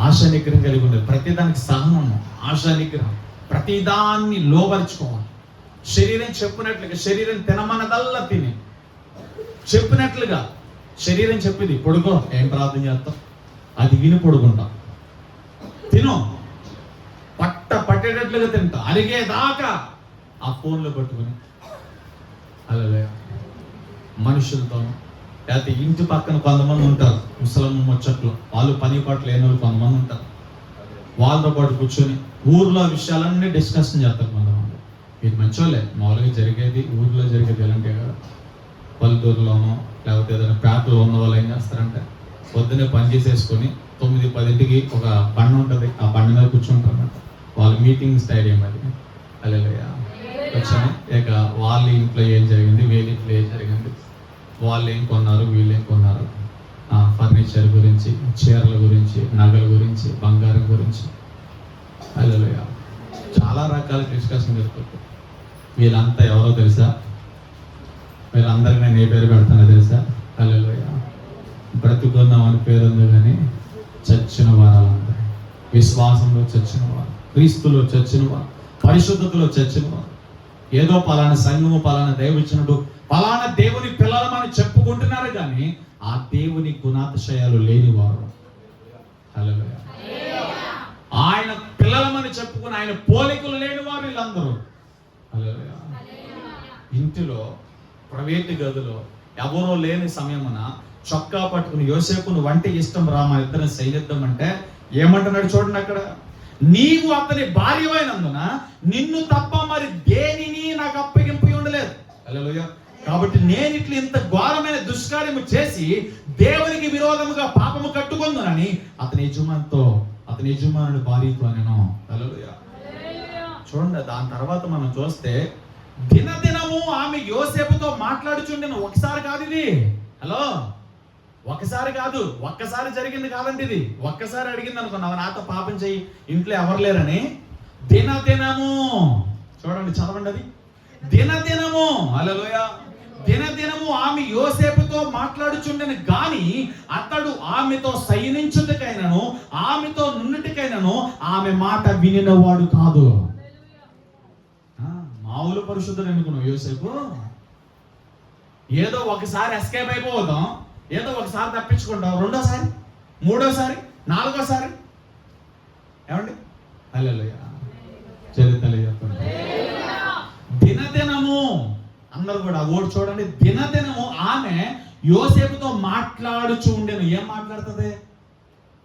[SPEAKER 1] ఆశా నిగ్రహం కలిగి ఉండదు. ప్రతిదానికి సహనము, ఆశా నిగ్రహం. ప్రతిదాన్ని లోపరుచుకోవాలి. శరీరం చెప్పినట్లుగా, శరీరం తినమన్నదల్లా తిని చెప్పినట్లుగా, శరీరం చెప్పింది పడుకో, ఏం ప్రార్థన చేస్తాం, అది విని పడుకుంటాం. తిను, పట్టేటట్లుగా తింటాం, అరిగేదాకా ఆ ఫోన్లో పట్టుకుని. హల్లెలూయా. మనుషులతోనూ, లేకపోతే ఇంటి పక్కన కొంతమంది ఉంటారు ముసలమ్మ ముచ్చట్లు, వాళ్ళు పని పాటలు లేని వాళ్ళు కొంతమంది ఉంటారు. వాళ్ళతో పాటు కూర్చొని ఊర్లో విషయాలన్నీ డిస్కషన్ చేస్తారు కొంతమంది. ఇది మంచోళ్ళే, మామూలుగా జరిగేది ఊర్లో జరిగేది ఎలాంటి కదా. పల్లెటూరులోనో లేకపోతే ఏదైనా పేటలో ఉన్న వాళ్ళు ఏం చేస్తారంటే పొద్దున్నే పని చేసేసుకొని 9-10కి ఒక బండి ఉంటుంది, ఆ బండి మీద కూర్చుంటారు. వాళ్ళ మీటింగ్ స్టైడియం అది. హల్లెలూయా. కూర్చొని ఇక వాళ్ళ ఇంట్లో ఏం జరిగింది, వీళ్ళ ఇంట్లో ఏం జరిగింది, వాళ్ళు ఏం కొన్నారు, వీళ్ళు ఏం కొన్నారు, ఫర్నిచర్ గురించి, చీరల గురించి, నగల గురించి, బంగారం గురించి. హల్లెలూయా. చాలా రకాల డిస్కషన్ జరుగుతుంది. వీళ్ళంతా ఎవరో తెలుసా? వీళ్ళందరికీ నేను ఏ పేరు పెడతానో తెలుసా? హల్లెలూయా. బ్రతుకున్నాం అని పేరు ఉంది, కానీ చచ్చిన వారాలందరూ, విశ్వాసంలో చచ్చిన వారు, క్రీస్తులో చచ్చిన వారు, పరిశుద్ధతలో చచ్చిన వారు. ఏదో పలానా సంఘము, పలానా దైవజనుడు, పలానా దేవుని పిల్లలమని చెప్పుకుంటున్నారు, కానీ ఆ దేవుని గుణాతిశయాలు లేని వారు. హల్లెలూయా. ఆయన పిల్లలమని చెప్పుకుని ఆయన పోలికలు లేని వారు వీళ్ళందరూ. హల్లెలూయా. ఇంటిలో, ప్రైవేట్ గదిలో ఎవరో లేని సమయమున చొక్కా పట్టుకుని యోసేపు నువ్వంటే ఇష్టం రా, మా ఇద్దరం సైనిద్దాం అంటే ఏమంటున్నాడు చూడండి అక్కడ. నీవు అతని భార్యమైనందున నిన్ను తప్ప మరి దేనిని నాకు అప్పగింపు ఉండలేదు. హల్లెలూయా. కాబట్టి నేను ఇట్లా ఇంత ఘోరమైన దుష్కార్యము చేసి దేవునికి విరోధముగా పాపము కట్టుకుందునని అతని యజమానుడి భార్యతో నేను. హల్లెలూయా. చూడండి, దాని తర్వాత మనం చూస్తే దినదినము ఆమె యోసేపుతో మాట్లాడుచుండెను. ఒకసారి కాదు ఇది. హలో, ఒక్కసారి కాదు, ఒక్కసారి జరిగింది కాదండి ఇది. ఒక్కసారి అడిగింది అనుకున్నావు, నాతో పాపం చెయ్యి, ఇంట్లో ఎవరు లేరని. దినదినము, చూడండి, చదవండి అది. దినదినము, హల్లెలూయా, దినదినము ఆమె యోసేపుతో మాట్లాడుచుండెను, గాని అతడు ఆమెతో సైనించుటకైనను ఆమెతో నున్నుటికైనను ఆమె మాట వినినవాడు కాదు. మామూలు మామూలు పరిశుద్ధుడు అనుకున్నావు యోసేపు? ఏదో ఒకసారి ఎస్కేప్ అయిపోతాం, ఏదో ఒకసారి తప్పించుకుంటాం, రెండోసారి, మూడోసారి, నాలుగోసారి. ఏమండి? హల్లెలూయా. చరిత్రలు చెప్పండి. దినదినము అందరూ కూడా ఓడి చూడండి, దినదినము ఆమె యోసేపుతో మాట్లాడుచూ ఉండేను. ఏం మాట్లాడుతుంది?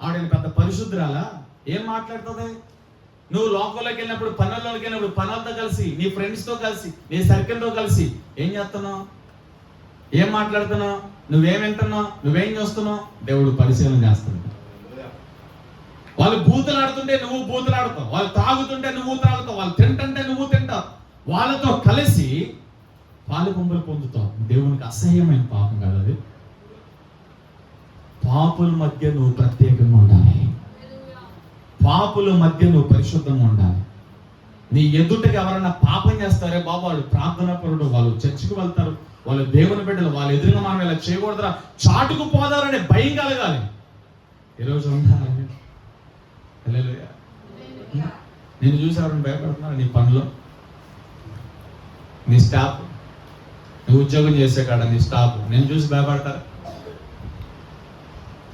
[SPEAKER 1] ఆవిడ పెద్ద పరిశుద్ధురాలా? ఏం మాట్లాడుతుంది? నువ్వు లోకంలోకి వెళ్ళినప్పుడు, పనుల్లోకి వెళ్ళినప్పుడు పనులతో కలిసి, నీ ఫ్రెండ్స్తో కలిసి, నీ సర్కిల్తో కలిసి ఏం చేస్తున్నావు? ఏం మాట్లాడుతున్నావు? నువ్వేం వింటున్నావు? నువ్వేం చేస్తున్నావు? దేవుడు పరిశీలన చేస్తున్నాడు. వాళ్ళు బూతులాడుతుంటే నువ్వు బూతులాడుతావు, వాళ్ళు తాగుతుంటే నువ్వు తాగుతావు, వాళ్ళు తింటుంటే నువ్వు తింటావు, వాళ్ళతో కలిసి పాలు పంపులు పొందుతావు. దేవునికి అసహ్యమైన పాపం కాదు అది. పాపుల మధ్య నువ్వు ప్రత్యేకంగా ఉండాలి, పాపుల మధ్య నువ్వు పరిశుద్ధంగా ఉండాలి. నీ ఎదుటకి ఎవరైనా పాపం చేస్తారే బాబు, వాళ్ళు ప్రార్థనా పరుడు, వాళ్ళు చర్చికి వెళ్తారు, వాళ్ళు దేవుని బిడ్డలు, వాళ్ళు ఎదురుగా మనం ఇలా చేయకూడదురా, చాటుకు పోదారనే భయం కలగాలి. ఈరోజు ఉండాలి. హల్లెలూయా. నేను చూసి ఎవరైనా భయపడుతున్నారు? నీ పనిలో, నీ స్టాఫ్, నువ్వు ఉద్యోగం చేసే కాడ నీ స్టాఫ్ నేను చూసి భయపడతారు?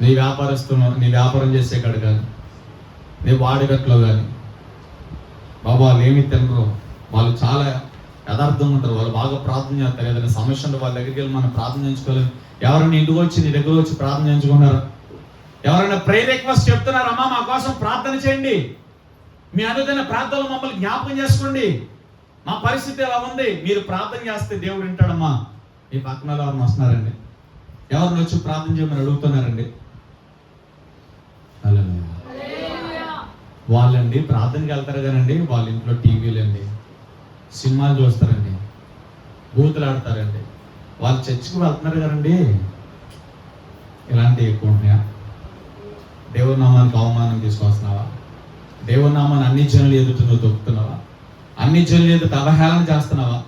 [SPEAKER 1] నీ వ్యాపారస్తులు, నీ వ్యాపారం చేసే కాడ కానీ, నీ వాడిగట్లో కానీ, బాబు వాళ్ళు ఏమి తినరు, వాళ్ళు చాలా యథార్థంగా ఉంటారు, వాళ్ళు బాగా ప్రార్థన చేస్తారు. ఏదైనా సమస్య ఉంటే వాళ్ళ దగ్గరికి వెళ్ళి మనం ప్రార్థన చేయించుకోలేదు. ఎవరైనా ఇంటికి వచ్చి నీ దగ్గర వచ్చి ప్రార్థన చేయించుకున్నారు? ఎవరైనా ప్రేయర్ రిక్వెస్ట్ చెప్తున్నారు, అమ్మా మా కోసం ప్రార్థన చేయండి, మీ అనుదిన ప్రార్థనలు మమ్మల్ని జ్ఞాపకం చేసుకోండి, మా పరిస్థితి ఎలా ఉంది, మీరు ప్రార్థన చేస్తే దేవుడు వింటాడమ్మా. మీ పక్కన ఎవరిని వస్తున్నారండి? ఎవరిని వచ్చి ప్రార్థన చేయమని అడుగుతున్నారండి? వాళ్ళండి ప్రార్థనకి వెళ్తారు కానండి, వాళ్ళ ఇంట్లో టీవీలు అండి, సినిమాలు చూస్తారండి, బూతులు ఆడతారండి. వాళ్ళు చర్చికి వెళ్తున్నారు కదండి, ఇలాంటివి ఎక్కువ ఉంటున్నాయా? దేవుని నామానికి అవమానం తీసుకొస్తున్నావా? దేవుని నామాన్ని అన్ని జనులు ఎదుట నువ్వు దొక్కుతున్నావా? అన్ని జనులు ఎదుట అవహేళన చేస్తున్నావా?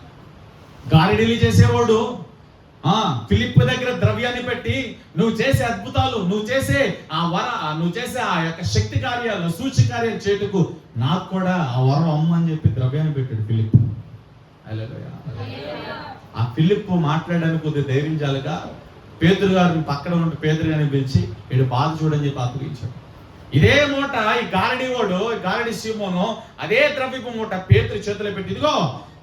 [SPEAKER 1] గాలిడీలు చేసేవాడు ఫిలిప్ దగ్గర ద్రవ్యాన్ని పెట్టి, నువ్వు చేసే అద్భుతాలు, నువ్వు చేసే ఆ యొక్క శక్తి కార్యాలు, సూచి కార్యాలు చేటుకు నాకు కూడా ఆ వరం అమ్మని చెప్పి ద్రవ్యాన్ని పెట్టాడు ఫిలిప్. ఆ ఫిలిప్ మాట్లాడడానికి కొద్దిగా ధైర్యం చాలుగా పేతురు గారిని పక్కన ఉంటే పేతురు గారిని పిలిచి వీడు బాధ చూడని చెప్పి అప్పగించాడు. ఇదే మూట ఈ గారడి సీమోను అదే ద్రవ్యపు మూట పేతురు చేతిలో పెట్టి, ఇదిగో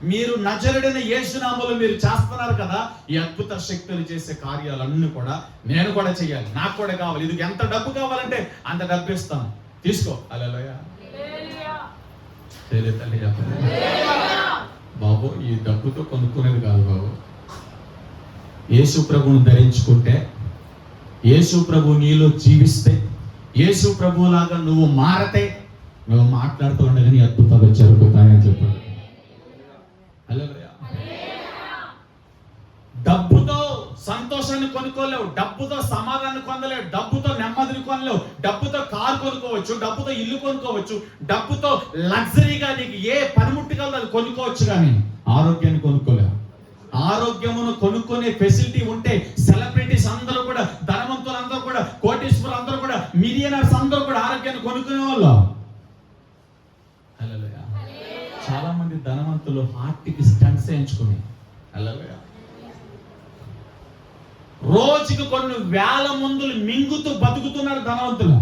[SPEAKER 1] మీరు నజరుడైన యేసునామములో మీరు చేస్తున్నారు కదా, ఈ అద్భుత శక్తులు చేసే కార్యాలన్నీ కూడా నేను కూడా చేయాలి, నాకు కూడా కావాలి, ఇది ఎంత డబ్బు కావాలంటే అంత డబ్బు ఇస్తాను, తీసుకో. హల్లెలూయా. తల్లి చెప్పండి బాబు, ఈ డబ్బుతో కొనుక్కునేది కాదు బాబు. యేసు ప్రభువును ధరించుకుంటే, యేసు ప్రభు నీలో జీవిస్తే, యేసు ప్రభువులాగా నువ్వు మారతే, నువ్వు మాట్లాడుతూ ఉండగా నీ అద్భుతాలు జరుగుతాయని చెప్పాడు. డబ్బుతో సంతోషాన్ని కొనుక్కోలేవు, డబ్బుతో సమాధానాన్ని కొనలేవు, డబ్బుతో నెమ్మదిని కొనలేవు. డబ్బుతో కారు కొనుక్కోవచ్చు, డబ్బుతో ఇల్లు కొనుక్కోవచ్చు, డబ్బుతో లగ్జరీగా నీకు ఏ పనిముట్టుకలదో అది కొనుక్కోవచ్చు, కానీ ఆరోగ్యాన్ని కొనుక్కోలేవు. ఆరోగ్యమును కొనుక్కునే ఫెసిలిటీ ఉంటే సెలబ్రిటీస్ అందరూ కూడా, ధనవంతులు అందరూ కూడా, కోటీశ్వరులు అందరూ కూడా, మిలియనర్స్ అందరూ కూడా ఆరోగ్యాన్ని కొనుక్కునే వాళ్ళు. చాలా మంది ధనవంతులు హార్ట్కి స్టంట్స్ వేయించుకుని రోజుకి కొన్ని వేల మందులు మింగుతూ బతుకుతున్నారు ధనవంతులు.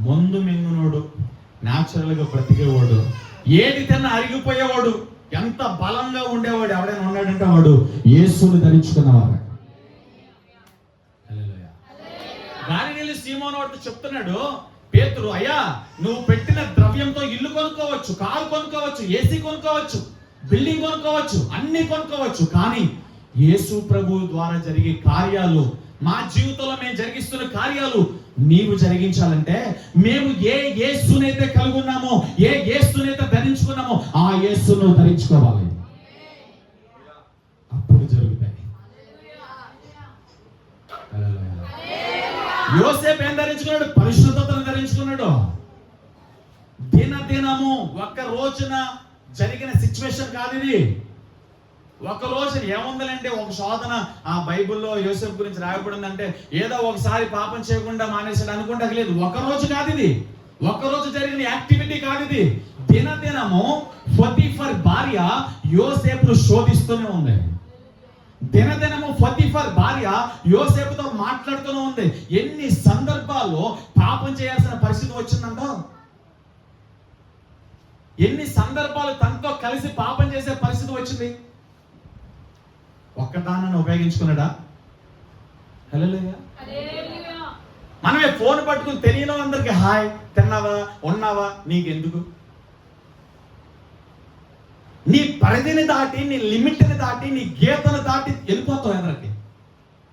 [SPEAKER 1] మందు మింగునోడు, న్యాచురల్ గా బ్రతికేవాడు, ఏది తిన్నా అరిగిపోయేవాడు, ఎంత బలంగా ఉండేవాడు ఎవడైనా ఉన్నాడంటే వాడు యేసుని ధరించుకున్నవాడు. గాలిడీలు సీమోను వాడితో చెప్తున్నాడు పేతురు, అయ్యా నువ్వు పెట్టిన ద్రవ్యంతో ఇల్లు కొనుక్కోవచ్చు, కారు కొనుక్కోవచ్చు, ఏసీ కొనుక్కోవచ్చు, బిల్డింగ్ కొనుక్కోవచ్చు, అన్ని కొనుక్కోవచ్చు, కానీ యేసు ప్రభు ద్వారా జరిగే కార్యాలు, మా జీవితంలో మేము జరిగిస్తున్న కార్యాలు నీవు జరిగించాలంటే మేము ఏ యేసునైతే కలిగి ఉన్నామో, ఏ యేసునైతే ధరించుకున్నామో ఆ యేసును ధరించుకోవాలి, అప్పుడు జరుగుతాయి. యోసేపు ఏం ధరించుకున్నాడు? పరిశుద్ధతను ధరించుకున్నాడు. దినదినము ఒక్క రోజున జరిగిన సిచ్యువేషన్ కాదు ఇది. ఒక రోజు ఏముందంటే ఒక శోధన ఆ బైబిల్లో యోసేపు గురించి రాయబడిందంటే ఏదో ఒకసారి పాపం చేయకుండా మానేసాడు అనుకుంటా లేదు. ఒక రోజు కాదు ఇది, ఒక రోజు జరిగిన యాక్టివిటీ కాదు ఇది. దినదినము పొతీఫర్ భార్య యోసేపును శోధిస్తూనే ఉంది. దినదినము పొతీఫర్ భార్య యోసేపుతో మాట్లాడుతూనే ఉంది. ఎన్ని సందర్భాల్లో పాపం చేయాల్సిన పరిస్థితి వచ్చిందంట. ఎన్ని సందర్భాలు తనతో కలిసి పాపం చేసే పరిస్థితి వచ్చింది. ఒక్కదాన్ని ఉపయోగించుకున్నాడా? హల్లెలూయా. మనమే ఫోన్ పట్టుకుని తెలియని అందరికి హాయ్, తిన్నావా, ఉన్నావా, నీకెందుకు? నీ పరిధిని దాటి, నీ లిమిట్ని దాటి, నీ గీతను దాటి వెళ్ళిపోతావు ఎవరికి.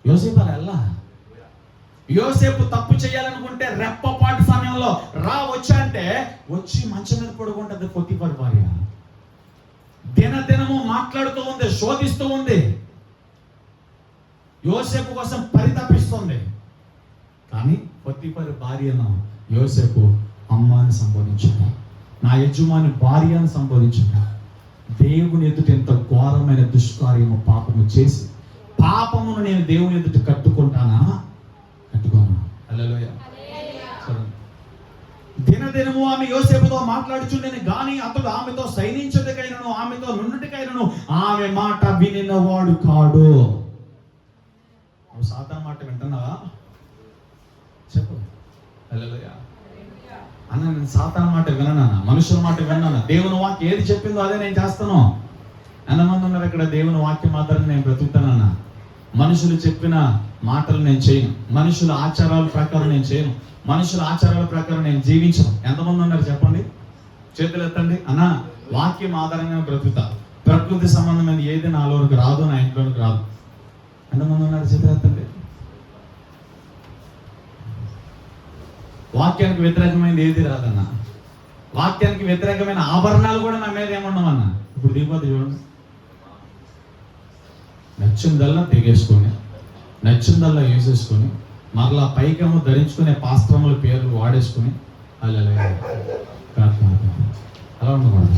[SPEAKER 1] యోసేపు అలా వెళ్ళా. యోసేపు తప్పు చేయాలనుకుంటే రెప్పపాటు సమయంలో వచ్చా అంటే వచ్చి మంచం మీద పడుకుంటుంది పొతీఫర్ భార్య. దినదినము మాట్లాడుతూ ఉంది, శోధిస్తూ ఉంది, యోసేపు కోసం పరితపిస్తుంది. కానీ పొతీఫర్ భార్యను యోసేపు అమ్మాని సంబోధించాడు, నా యజమాని భార్యను సంబోధించాడు. దేవుని ఎదుట ఎంత ఘోరమైన దుష్కార్యము పాపము చేసి పాపమును నేను దేవుని ఎదుట కట్టుకుంటానా? కట్టుకోనా? హల్లెలూయా. దినదినము ఆమె యోసేపుతో మాట్లాడుచుండెను గాని అతడు ఆమెతో సైనించుటకైనను ఆమెతో నుండుటకైనను ఆమె మాట వినినవాడు కాడు. నువ్వు సాతాను మాట వింటున్నావా? చెప్పు. హల్లెలూయా. అన్న నేను సాతాను మాట విననా, మనుషుల మాట విన్నాను, దేవుని వాక్యం ఏది చెప్పిందో అదే నేను చేస్తాను. ఎంతమంది ఉన్నారు ఇక్కడ దేవుని వాక్యం మాత్రం నేను బ్రతుకుతానన్నా? మనుషులు చెప్పిన మాటలు నేను చేయను, మనుషుల ఆచారాల ప్రకారం నేను చేయను, మనుషుల ఆచారాల ప్రకారం నేను జీవించను. ఎంతమంది ఉన్నారు చెప్పండి, చేతులు ఎత్తండి. అన్న వాక్యం ఆధారంగా బ్రతుకుతా, ప్రకృతి సంబంధమైన ఏది నాలోనికి రాదు, నా ఇంట్లోనికి రాదు. ఎంతమంది ఉన్నారు? చేతులు ఎత్తండి. వాక్యానికి వ్యతిరేకమైనది ఏది రాదన్న. వాక్యానికి వ్యతిరేకమైన ఆభరణాలు కూడా నా మీద ఏమన్నామన్న. ఇప్పుడు దిగిపోతే చూడండి, నచ్చిందల్లా తెగేసుకొని, నచ్చిందల్లా వేసేసుకొని, మరలా పైకేమో ధరించుకునే పాస్త్రముల పేర్లు వాడేసుకొని అలా అలా ఉండకూడదు.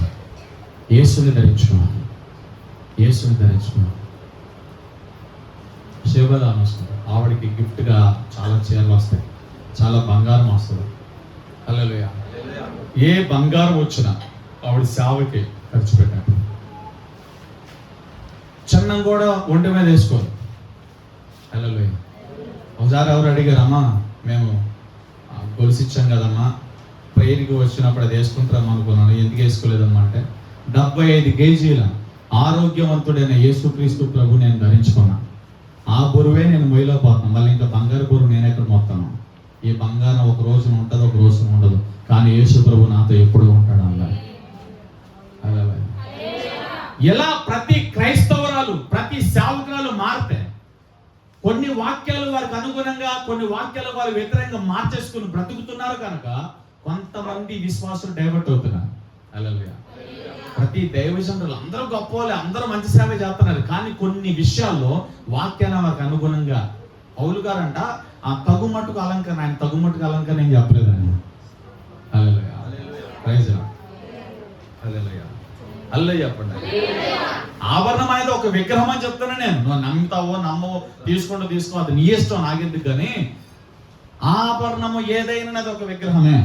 [SPEAKER 1] యేసుని ధరించుకున్నాను, యేసుని ధరించుకున్నాను. శివదానం వస్తుంది, ఆవిడికి గిఫ్ట్గా చాలా చీరలు వస్తాయి, చాలా బంగారం వస్తుంది. హల్లెలూయా. ఏ బంగారం వచ్చినా ఆవిడ సేవకి ఖర్చు పెట్టాడు. చిన్నం కూడా ఒంటి మీద వేసుకోదు. హల్లెలూయా. ఒకసారి ఎవరు అడిగారు, అమ్మా మేము గొలుసు ఇచ్చాం కదమ్మా, ప్రేయర్కి వచ్చినప్పుడు అది వేసుకుంటాం అనుకున్నాను, ఎందుకు వేసుకోలేదమ్మా అంటే 75 కేజీల ఆరోగ్యవంతుడైన యేసుక్రీస్తు ప్రభు నేను ధరించుకున్నా, ఆ బరువే నేను మొయ్యలేకపోతున్నాను, మళ్ళీ ఇంకా బంగారు బరువు నేను ఎక్కడ మొత్తాను. ఈ బంగారం ఒక రోజున ఉంటుంది, ఒక రోజున ఉండదు, కానీ యేసు ప్రభు నాతో ఎప్పుడు ఉంటాడు అన్నారు. ఎలా ప్రతి క్రైస్తవురాలు, ప్రతి సేవకురాలు మారితే కొన్ని వాక్యాలు వారికి అనుగుణంగా, కొన్ని వాక్యాలు వారి వ్యతిరేకంగా మార్చేసుకుని బ్రతుకుతున్నారు కనుక కొంతమంది విశ్వాసులు డైవర్ట్ అవుతున్నారు. హల్లెలూయా. ప్రతి దైవజనులు అందరూ గొప్ప వాళ్ళే, అందరూ మంచి సేవ చేస్తున్నారు, కానీ కొన్ని విషయాల్లో వాక్యాన్ని వారికి అనుగుణంగా పౌలు గారంట ఆ తగుమట్టుకు అలంకరణ, ఆయన తగుమట్టుకు అలంకరణ ఏం చెప్పలేదండి. హల్లెలూయా. Praise Lord. హల్లెలూయా. హల్లెలూయా చెప్పండి. ఆభరణం అనేది ఒక విగ్రహం అని చెప్తాను నేను. నువ్వు నమ్ముతావో నమ్మవో, తీసుకో, అది నీ ఇష్టం, నాకెందుకు. కానీ ఆభరణము ఏదైనా అది ఒక విగ్రహమే.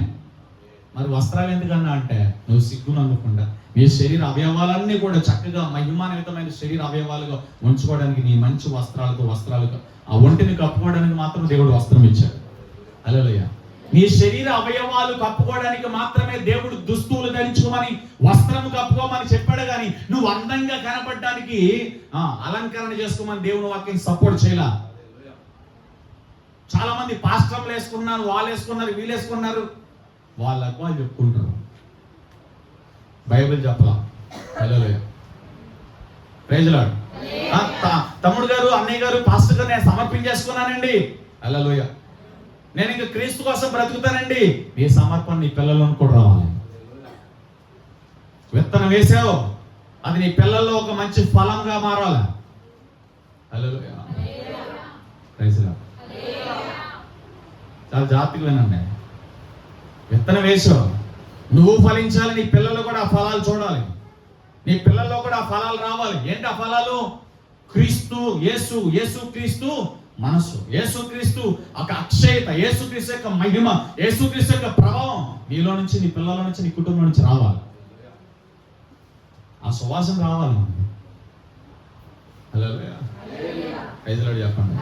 [SPEAKER 1] మరి వస్త్రాలు ఎందుకన్నా అంటే నువ్వు సిగ్గును అందుకుండా నీ శరీర అవయవాలన్నీ కూడా చక్కగా మహిమాన్వితమైన శరీర అవయవాలుగా ఉంచుకోవడానికి నీ మంచి వస్త్రాలకు ఆ ఒంటిని కప్పుకోవడానికి మాత్రం దేవుడు వస్త్రం ఇచ్చాడు. హల్లెలూయా. నీ శరీర అవయవాలు కప్పుకోవడానికి మాత్రమే దేవుడు దుస్తువులు ధరించుకోమని, వస్త్రం కప్పుకోమని చెప్పాడు. కానీ నువ్వు అందంగా కనపడడానికి అలంకరణ చేసుకోమని దేవుని వాక్యం సపోర్ట్ చేయలా. చాలా మంది పాస్టర్లు వేసుకున్నారు, వాళ్ళు వేసుకున్నారు, వీళ్ళు వేసుకున్నారు, వాళ్ళకు వాళ్ళు చెప్పుకుంటారు, బైబిల్ చెప్పలా. హల్లెలూయా. Praise Lord. తమ్ముడు గారు, అన్నయ్య గారు, పాస్టర్ గారు నేను సమర్పించేసుకున్నానండి. హల్లెలూయా. నేను ఇంకా క్రీస్తు కోసం బ్రతుకుతానండి. నీ సమర్పణ నీ పిల్లలను కూడా రావాలి. విత్తనం వేసావు, అది నీ పిల్లల్లో ఒక మంచి ఫలంగా మారాలి. హల్లెలూయా. Praise Lord. చాలా జాగ్రత్తగా వినండి. విత్తనం వేసావు, నువ్వు ఫలించాలి, నీ పిల్లలు కూడా ఆ ఫలాలు చూడాలి, నీ పిల్లల్లో కూడా ఆ ఫలాలు రావాలి. ఏంటి ఆ ఫలాలు? క్రీస్తు, యేసుక్రీస్తు మనసు, యేసుక్రీస్తు ఒక అక్షయత, యేసుక్రీస్తు యొక్క మహిమ, యేసుక్రీస్తు యొక్క ప్రభావం నీలో నుంచి, నీ పిల్లల నుంచి, నీ కుటుంబం నుంచి రావాలి. సువాసన రావాలి మనకి. హల్లెలూయా. ప్రైజ్ లార్డ్ చెప్పండి,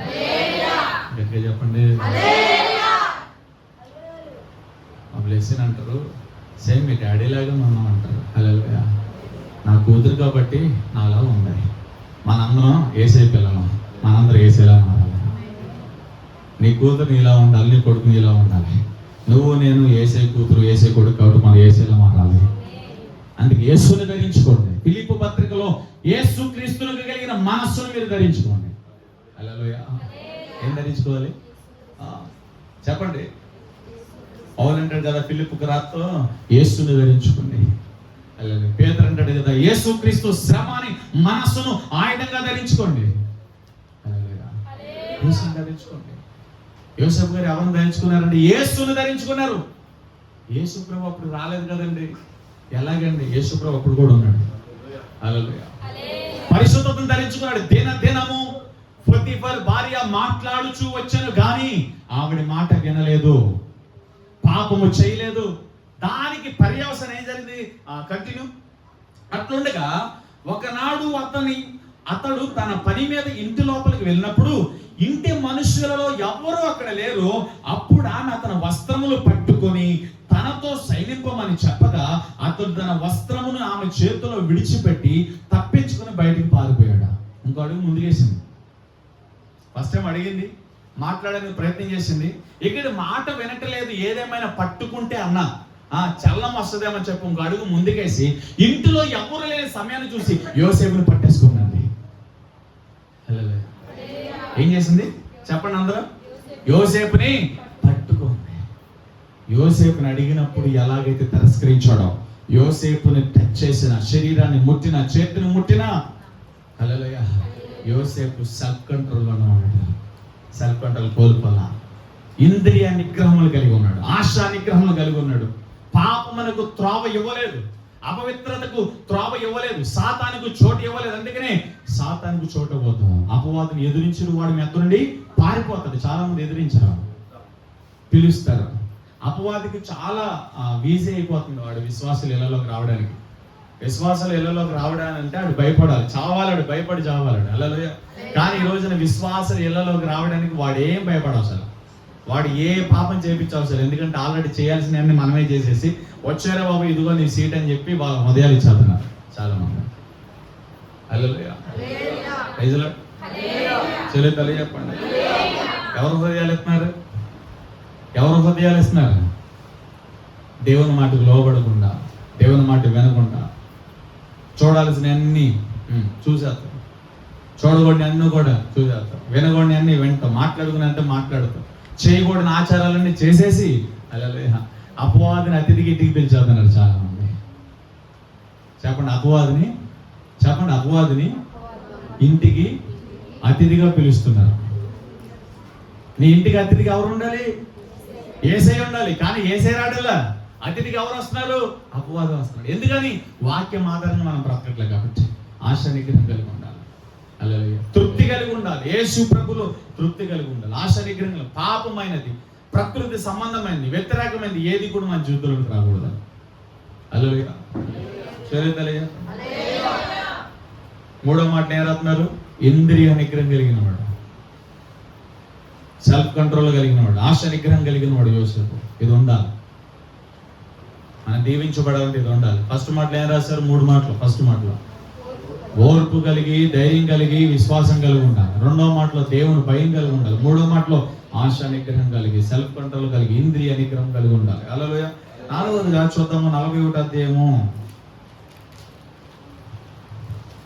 [SPEAKER 1] గట్టిగా చెప్పండి. మా బ్లెస్సింగ్ అంటారు, సేమ్ మీ డాడీ లాగా మనం అంటారు. హల్లెలూయా. నా కూతురు కాబట్టి నాలా ఉంది. మనందరం ఏసై పిల్లలం, మనందరం ఏసైలా మారాలి. నీ కూతురు నీలా ఉండాలి, నీ కొడుకు నీలా ఉండాలి. నువ్వు నేను ఏసై కూతురు ఏసై కొడుకు కాబట్టి మనం ఏసైలా మారాలి. అందుకే యేసుని ధరించుకోండి. ఫిలిప్పు పత్రికలో యేసు క్రీస్తునికి కలిగిన మనస్సును మీరు ధరించుకోండి. హల్లెలూయా. ఏం ధరించుకోవాలి చెప్పండి. పౌలు అంటాడు కదా ఫిలిప్పుకి రాత్తో, యేసుని ధరించుకోండి. పేతురు అంటాడు కదా, యేసు క్రీస్తు శ్రమని మనస్సును ఆయుధంగా ధరించుకోండి. యేసుని ధరించుకోండి. యోసేపు గారు ఎవరిని ధరించుకున్నారండి? యేసుని ధరించుకున్నారు. యేసు ప్రభు అప్పుడు రాలేదు కదండి. ఎలాగండి? యేసు ప్రభు అప్పుడు కూడా ఉన్నాడు. హల్లెలూయా. పరిశుద్ధతను ధరించుకున్నాడు. దినము పొతిఫర్ భార్య మాట్లాడుచూ వచ్చాను గాని ఆవిడ మాట వినలేదు, పాపము చేయలేదు. దానికి పర్యవసనం ఏం జరిగింది? కంటిన్యూ. అట్లుండగా ఒకనాడు అతడు తన పని మీద ఇంటి లోపలికి వెళ్ళినప్పుడు ఇంటి మనుషులలో ఎవరు అక్కడ లేరు. అప్పుడు ఆమె అతని వస్త్రములు పట్టుకొని తనతో సైనింపమని చెప్పగా అతడు తన వస్త్రమును ఆమె చేతిలో విడిచిపెట్టి తప్పించుకుని బయటికి పారిపోయాడు. ఇంకో అడుగు ముందుకేసింది. ఫస్ట్ టైం అడిగింది, మాట్లాడడానికి ప్రయత్నం చేసింది. ఇక్కడ మాట వినట్లేదు. ఏదేమైనా పట్టుకుంటే అన్నా చల్లం వస్తుందేమో చెప్పు. ఇంకో అడుగు ముందుకేసి ఇంటిలో ఎవరు లేని సమయాన్ని చూసి యోసేపుని పట్టేసుకున్నది. ఏం చేసింది చెప్పండి అందరూ? యోసేపుని పట్టుకుంది. యోసేపుని అడిగినప్పుడు ఎలాగైతే తిరస్కరించాడో, యోసేపుని టచ్ చేసిన, శరీరాన్ని ముట్టిన, చేతిని ముట్టిన, హల్లెలూయా, యోసేపు సెల్ఫ్ కంట్రోల్లోనే ఉన్నాడు. సెల్ఫ్ కంట్రోల్ కోల్పోలా. ఇంద్రియ నిగ్రహములు కలిగి ఉన్నాడు, ఆశా నిగ్రహములు కలిగి ఉన్నాడు. పాపమునకు త్రోవ ఇవ్వలేదు, అపవిత్రతకు త్రోవ ఇవ్వలేదు, సాతానుకు చోటు ఇవ్వలేదు. అందుకనే సాతానుకు చోటు పోతాం. అపవాదుని ఎదిరించిన వాడు మెత్త నుండి పారిపోతాడు. చాలా మంది ఎదిరించారు, పిలుస్తారు. అపవాదికి చాలా ఈజీ అయిపోతుంది వాడు విశ్వాసాలు ఇళ్లలోకి రావడానికి. విశ్వాసాలు ఇళ్లలోకి రావడానికి అంటే ఆడు భయపడాలి, చావాలాడు, భయపడి చావాలాడు. హల్లెలూయా. కానీ ఈ రోజున విశ్వాసాలు ఇళ్లలోకి రావడానికి వాడు ఏం భయపడవసరం, వాడు ఏ పాపం చేయించవసరం. ఎందుకంటే ఆల్రెడీ చేయాల్సినవన్నీ మనమే చేసేసి వచ్చారా బాబు ఇదిగో నీ సీట్ అని చెప్పి వాళ్ళ హృదయాలు ఇచ్చేస్తున్నారు చాలా మంది. హల్లెలూయా. చెల్లి చెప్పండి, ఎవరు హృదయాలు ఇస్తున్నారు? ఎవరు హృదయాలు ఇస్తున్నారు? దేవుని మాటకు లోబడకుండా, దేవుని మాట వినకుండా, చూడాల్సిన అన్ని చూసేస్తాం, చూడకూడని అన్నీ కూడా చూసేస్తాం, వినకూడని అన్ని వింటాం, మాట్లాడుకుని అంటే మాట్లాడుతాం, చేయకూడని ఆచారాలన్నీ చేసేసి హల్లెలూయా అపవాదిని అతిథికి ఇంటికి పిలిచేస్తున్నారు చాలా మంది. చెప్పండి అపవాదిని, చెప్పండి అపవాదిని ఇంటికి అతిథిగా పిలుస్తున్నారు. నీ ఇంటికి అతిథిగా ఎవరు ఉండాలి? యేసయ్య ఉండాలి. కానీ యేసయ్య రాడల్లా, అతిథికి ఎవరు వస్తున్నారు? అపవాదం వస్తున్నాడు. ఎందుకని? వాక్యం ఆధారంగా మనం బ్రతకట్లేదు కాబట్టి. ఆశ నిగ్రహం కలిగి ఉండాలి. హల్లెలూయా. తృప్తి కలిగి ఉండాలి. యేసు ప్రభులో తృప్తి కలిగి ఉండాలి. ఆశ నిగ్రహం, పాపమైనది, ప్రకృతి సంబంధమైనది, వ్యతిరేకమైనది ఏది కూడా మన జీవితంలోకి రాకూడదు. హల్లెలూయా. హల్లెలూయా. మూడో మాట ఏం రాస్తున్నారు? ఇంద్రియ నిగ్రహం కలిగిన వాడు, సెల్ఫ్ కంట్రోల్ కలిగిన వాడు, ఆశ నిగ్రహం కలిగిన వాడు యోసేపు. ఇది ఉండాలి. మనం దీవించబడాలంటే ఇది ఉండాలి. ఫస్ట్ మాటలు ఏం రాశారు? 3 మాటలు. ఫస్ట్ మాటలో ఓర్పు కలిగి, ధైర్యం కలిగి, విశ్వాసం కలిగి ఉండాలి. రెండో మాటలో దేవుని భయం కలిగి ఉండాలి. మూడో మాటలో ఆశ నిగ్రహం కలిగి, సెల్ఫ్ కంట్రోల్ కలిగి, ఇంద్రియ నిగ్రహం కలిగి ఉండాలి. హల్లెలూయా. 4వదిగా చూద్దాము 41వ అధ్యాయము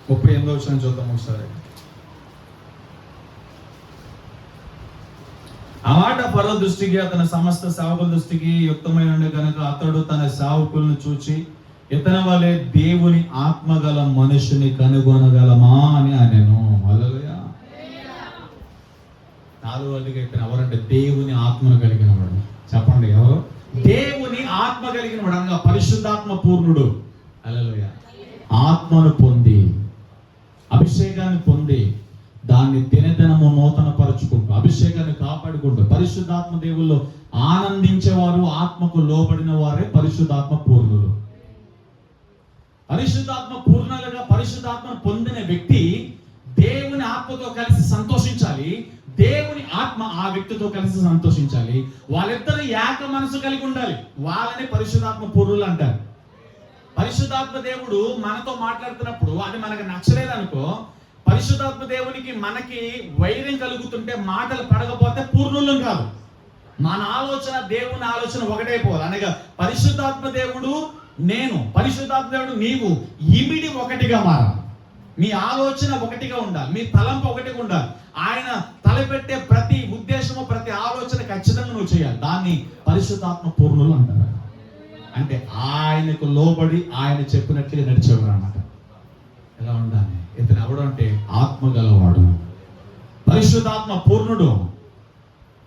[SPEAKER 1] 38వ వచనం చూద్దాం ఒకసారి. ఆ మాట ఫరో దృష్టికి, అతని సమస్త సేవకుల దృష్టికి యుక్తమైన కనుక అతడు తన సేవకులను చూచి ఇతని వలె దేవుని ఆత్మగల మనుషుని కనుగొనగలమా అని అనెను. హల్లెలూయా. 4వదిగా ఇతను ఎవరంటే దేవుని ఆత్మను కలిగిన వాడు. చెప్పండి ఎవరు? దేవుని ఆత్మ కలిగిన వాడు అనగా పరిశుద్ధాత్మ పూర్ణుడు. హల్లెలూయా. ఆత్మను పొంది, అభిషేకాన్ని పొంది, దాన్ని దినదినము నూతన పరుచుకుంటూ, అభిషేకాన్ని కాపాడుకుంటూ, పరిశుద్ధాత్మ దేవుల్లో ఆనందించేవారు, ఆత్మకు లోబడిన వారే పరిశుద్ధాత్మ పూర్ణులు. పరిశుద్ధాత్మ పూర్ణులుగా పరిశుద్ధాత్మను పొందిన వ్యక్తి దేవుని ఆత్మతో కలిసి సంతోషించాలి, దేవుని ఆత్మ ఆ వ్యక్తితో కలిసి సంతోషించాలి. వాళ్ళిద్దరు ఏక మనసు కలిగి ఉండాలి. వాళ్ళని పరిశుద్ధాత్మ పూర్ణులు అంటారు. పరిశుద్ధాత్మ దేవుడు మనతో మాట్లాడుతున్నప్పుడు అది మనకు నచ్చలేదు అనుకో, పరిశుద్ధాత్మ దేవునికి మనకి వైరం కలుగుతుంటే మాటలు పడకపోతే పూర్ణులు కాదు. మన ఆలోచన దేవుని ఆలోచన ఒకటైపోవాలి. అనగా పరిశుద్ధాత్మ దేవుడు నేను, పరిశుద్ధాత్మ దేవుడు నీవు ఇమిడి ఒకటిగా మారాలి. మీ ఆలోచన ఒకటిగా ఉండాలి, మీ తలంపు ఒకటిగా ఉండాలి. ఆయన తలపెట్టే ప్రతి ఉద్దేశము ప్రతి ఆలోచన ఖచ్చితంగా నువ్వు చేయాలి. దాన్ని పరిశుద్ధాత్మ పూర్ణులు అంటారు. అంటే ఆయనకు లోబడి ఆయన చెప్పినట్లుగా నడిచేవాడు అన్నమాట. ఎలా ఉండాలి? ఇతను ఎవడు అంటే ఆత్మ గలవాడు, పరిశుద్ధాత్మ పూర్ణుడు,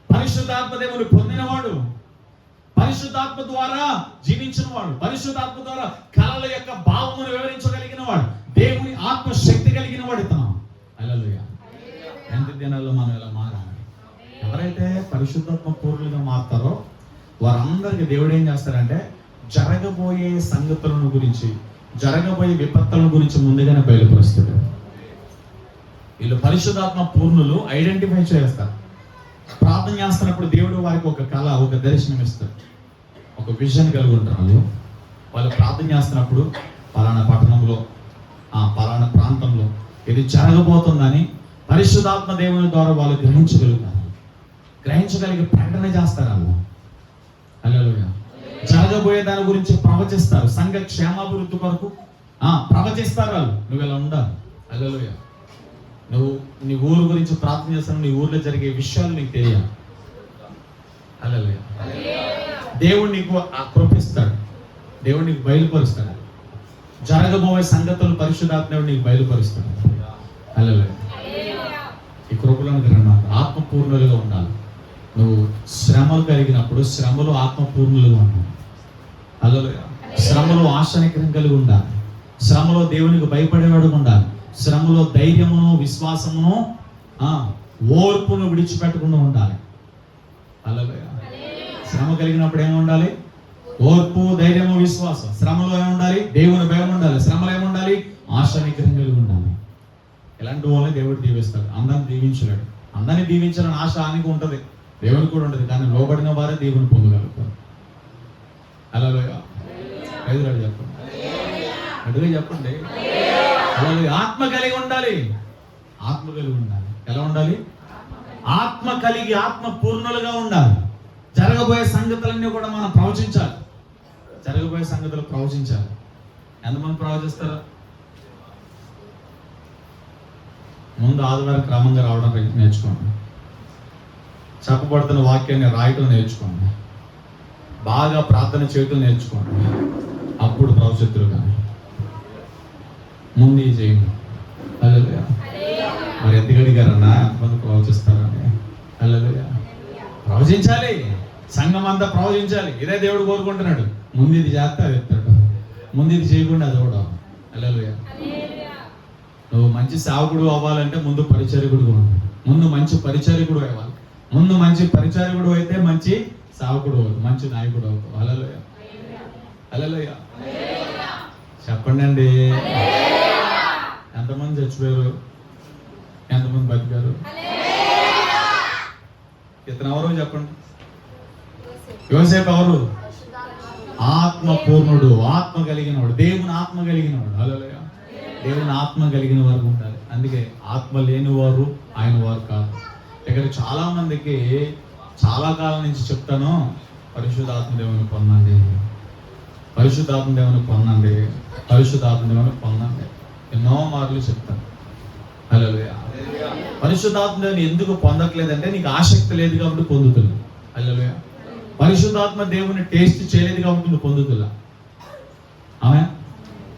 [SPEAKER 1] పరిశుద్ధాత్మ దేవుని పొందినవాడు, పరిశుద్ధాత్మ ద్వారా జీవించిన వాడు, పరిశుద్ధాత్మ ద్వారా కళల యొక్క భావమును వివరించగలిగిన వాడు, దేవుని ఆత్మ శక్తి కలిగిన వాడు ఇతను. హల్లెలూయా. ఎంత దినాల్లో మనం ఇలా మారాలి. ఎవరైతే పరిశుద్ధాత్మ పూర్ణులుగా మారుతారో వారందరికీ దేవుడు ఏం చేస్తారంటే జరగబోయే సంగతులను గురించి, జరగబోయే విపత్తుల గురించి ముందుగానే బయలుపరుస్తాడు. వీళ్ళు పరిశుద్ధాత్మ పూర్ణులు ఐడెంటిఫై చేస్తారు. ప్రార్థన చేస్తున్నప్పుడు దేవుడు వారికి ఒక కళ, ఒక దర్శనం ఇస్తాడు, ఒక విజన్ కలిగి ఉంటారు. వాళ్ళు ప్రార్థన చేస్తున్నప్పుడు పలానా పట్టణంలో పలానా ప్రాంతంలో ఇది జరగబోతుందని పరిశుద్ధాత్మ దేవుని ద్వారా వాళ్ళు గ్రహించగలుగుతారు. గ్రహించగలిగి ప్రకటన చేస్తారు. వాళ్ళు హల్లెలూయా. జరగబోయే దాని గురించి ప్రవచిస్తారు. సంఘ క్షేమాభివృద్ధి కొరకు ప్రవచిస్తారు వాళ్ళు. నువ్వు ఇలా ఉండాలి. హల్లెలూయా. నువ్వు నీ ఊరు గురించి ప్రార్థన చేస్తాను, నీ ఊర్లో జరిగే విషయాలు నీకు తెలియాలి. హల్లెలూయా. దేవుడు నీకు కృపిస్తాడు, దేవుడు నీకు బయలుపరుస్తాడు. జరగబోయే సంగతులు పరిశుద్ధాత్మ దేవుడు నీకు బయలుపరుస్తాడు. హల్లెలూయా. ఈ కృపలను గ్రహణ ఆత్మపూర్ణులుగా ఉండాలి. నువ్వు శ్రమలు కలిగినప్పుడు శ్రమలు ఆత్మపూర్ణులుగా ఉండాలి. హల్లెలూయా. శ్రమలో ఆశానికరం కలిగి ఉండాలి. శ్రమలో దేవునికి భయపడేవాడు ఉండాలి. శ్రమలో ధైర్యమును విశ్వాసమును ఓర్పును విడిచిపెట్టకుండా ఉండాలి. హల్లెలూయా. శ్రమ కలిగినప్పుడు ఏమి ఉండాలి? ఓర్పు, ధైర్యము, విశ్వాసం. శ్రమలో ఏముండాలి? దేవుని భయం ఉండాలి. శ్రమలో ఏముండాలి? ఆశానికరం కలిగి ఉండాలి. ఇలాంటి వాళ్ళని దేవుడు దీవిస్తాడు. అందరిని దీవించలేడు. అందరినీ దీవించాలని ఆశ ఆయనకు ఉంటుంది, దేవునికి కూడా ఉంటుంది. కానీ లోబడిన వారే దేవుని పొందగలుగుతారు. హల్లెలూయా. ఐదురాడు చెప్పండి, అడుగు చెప్పండి. ఆత్మ కలిగి ఉండాలి. ఆత్మ కలిగి ఉండాలి. ఎలా ఉండాలి? ఆత్మ కలిగి ఆత్మ పూర్ణులుగా ఉండాలి. జరగబోయే సంగతులన్నీ కూడా మనం ప్రవచించాలి. జరగబోయే సంగతులు ప్రవచించాలి. ఎంతమంది ప్రవచిస్తారు? ముందు ఆదివారం క్రమంగా రావడం నేర్చుకోండి. చెప్పబడుతున్న వాక్యాన్ని రాయటం నేర్చుకోండి. బాగా ప్రార్థన చేయటం నేర్చుకోండి. అప్పుడు ప్రవచితులు కానీ ముందు చేయండి. హల్లెలూయా. మరి ఎందుకు అడిగారన్నా ఎంతమంది ప్రవచిస్తారని? హల్లెలూయా. ప్రవచించాలి. సంఘం అంతా ప్రవచించాలి. ఇదే దేవుడు కోరుకుంటున్నాడు. ముందు ఇది చేస్తే అది ఎత్తాడు, ముందు ఇది చేయకుండా అది కూడా. హల్లెలూయా. నువ్వు మంచి సేవకుడు అవ్వాలంటే ముందు పరిచారకుడు ఉండాలి. ముందు మంచి పరిచారకుడు అవ్వాలి. ముందు మంచి పరిచారకుడు అయితే మంచి సేవకుడు అవుతావు, మంచి నాయకుడు అవుతావు. హల్లెలూయా. హల్లెలూయా. చెప్పండి అండి. ఎంతమంది చచ్చిపోయారు? ఎంతమంది బతికారు? ఇతను ఎవరు చెప్పండి? యోసేపు ఎవరు? ఆత్మ పూర్ణుడు, ఆత్మ కలిగినవాడు, దేవుని ఆత్మ కలిగినవాడు. హల్లెలూయా. దేవుని ఆత్మ కలిగిన వారు ఉండాలి. అందుకే ఆత్మ లేని వారు ఆయన వారు కాదు. ఇక్కడ చాలా మందికి చాలా కాలం నుంచి చెప్తాను, పరిశుద్ధాత్మ దేవుని పొందండి, పరిశుద్ధాత్మ దేవుని పొందండి, పరిశుద్ధాత్మ దేవుని పొందండి. ఎన్నో మార్లు చెప్తాను. హల్లెలూయా. పరిశుద్ధాత్మ దేవుని ఎందుకు పొందట్లేదంటే నీకు ఆసక్తి లేదు కాబట్టి పొందుతుంది. హల్లెలూయా. పరిశుద్ధాత్మ దేవుని టేస్ట్ చేయలేదు కాబట్టి నువ్వు పొందుతున్నా. ఆమేన్.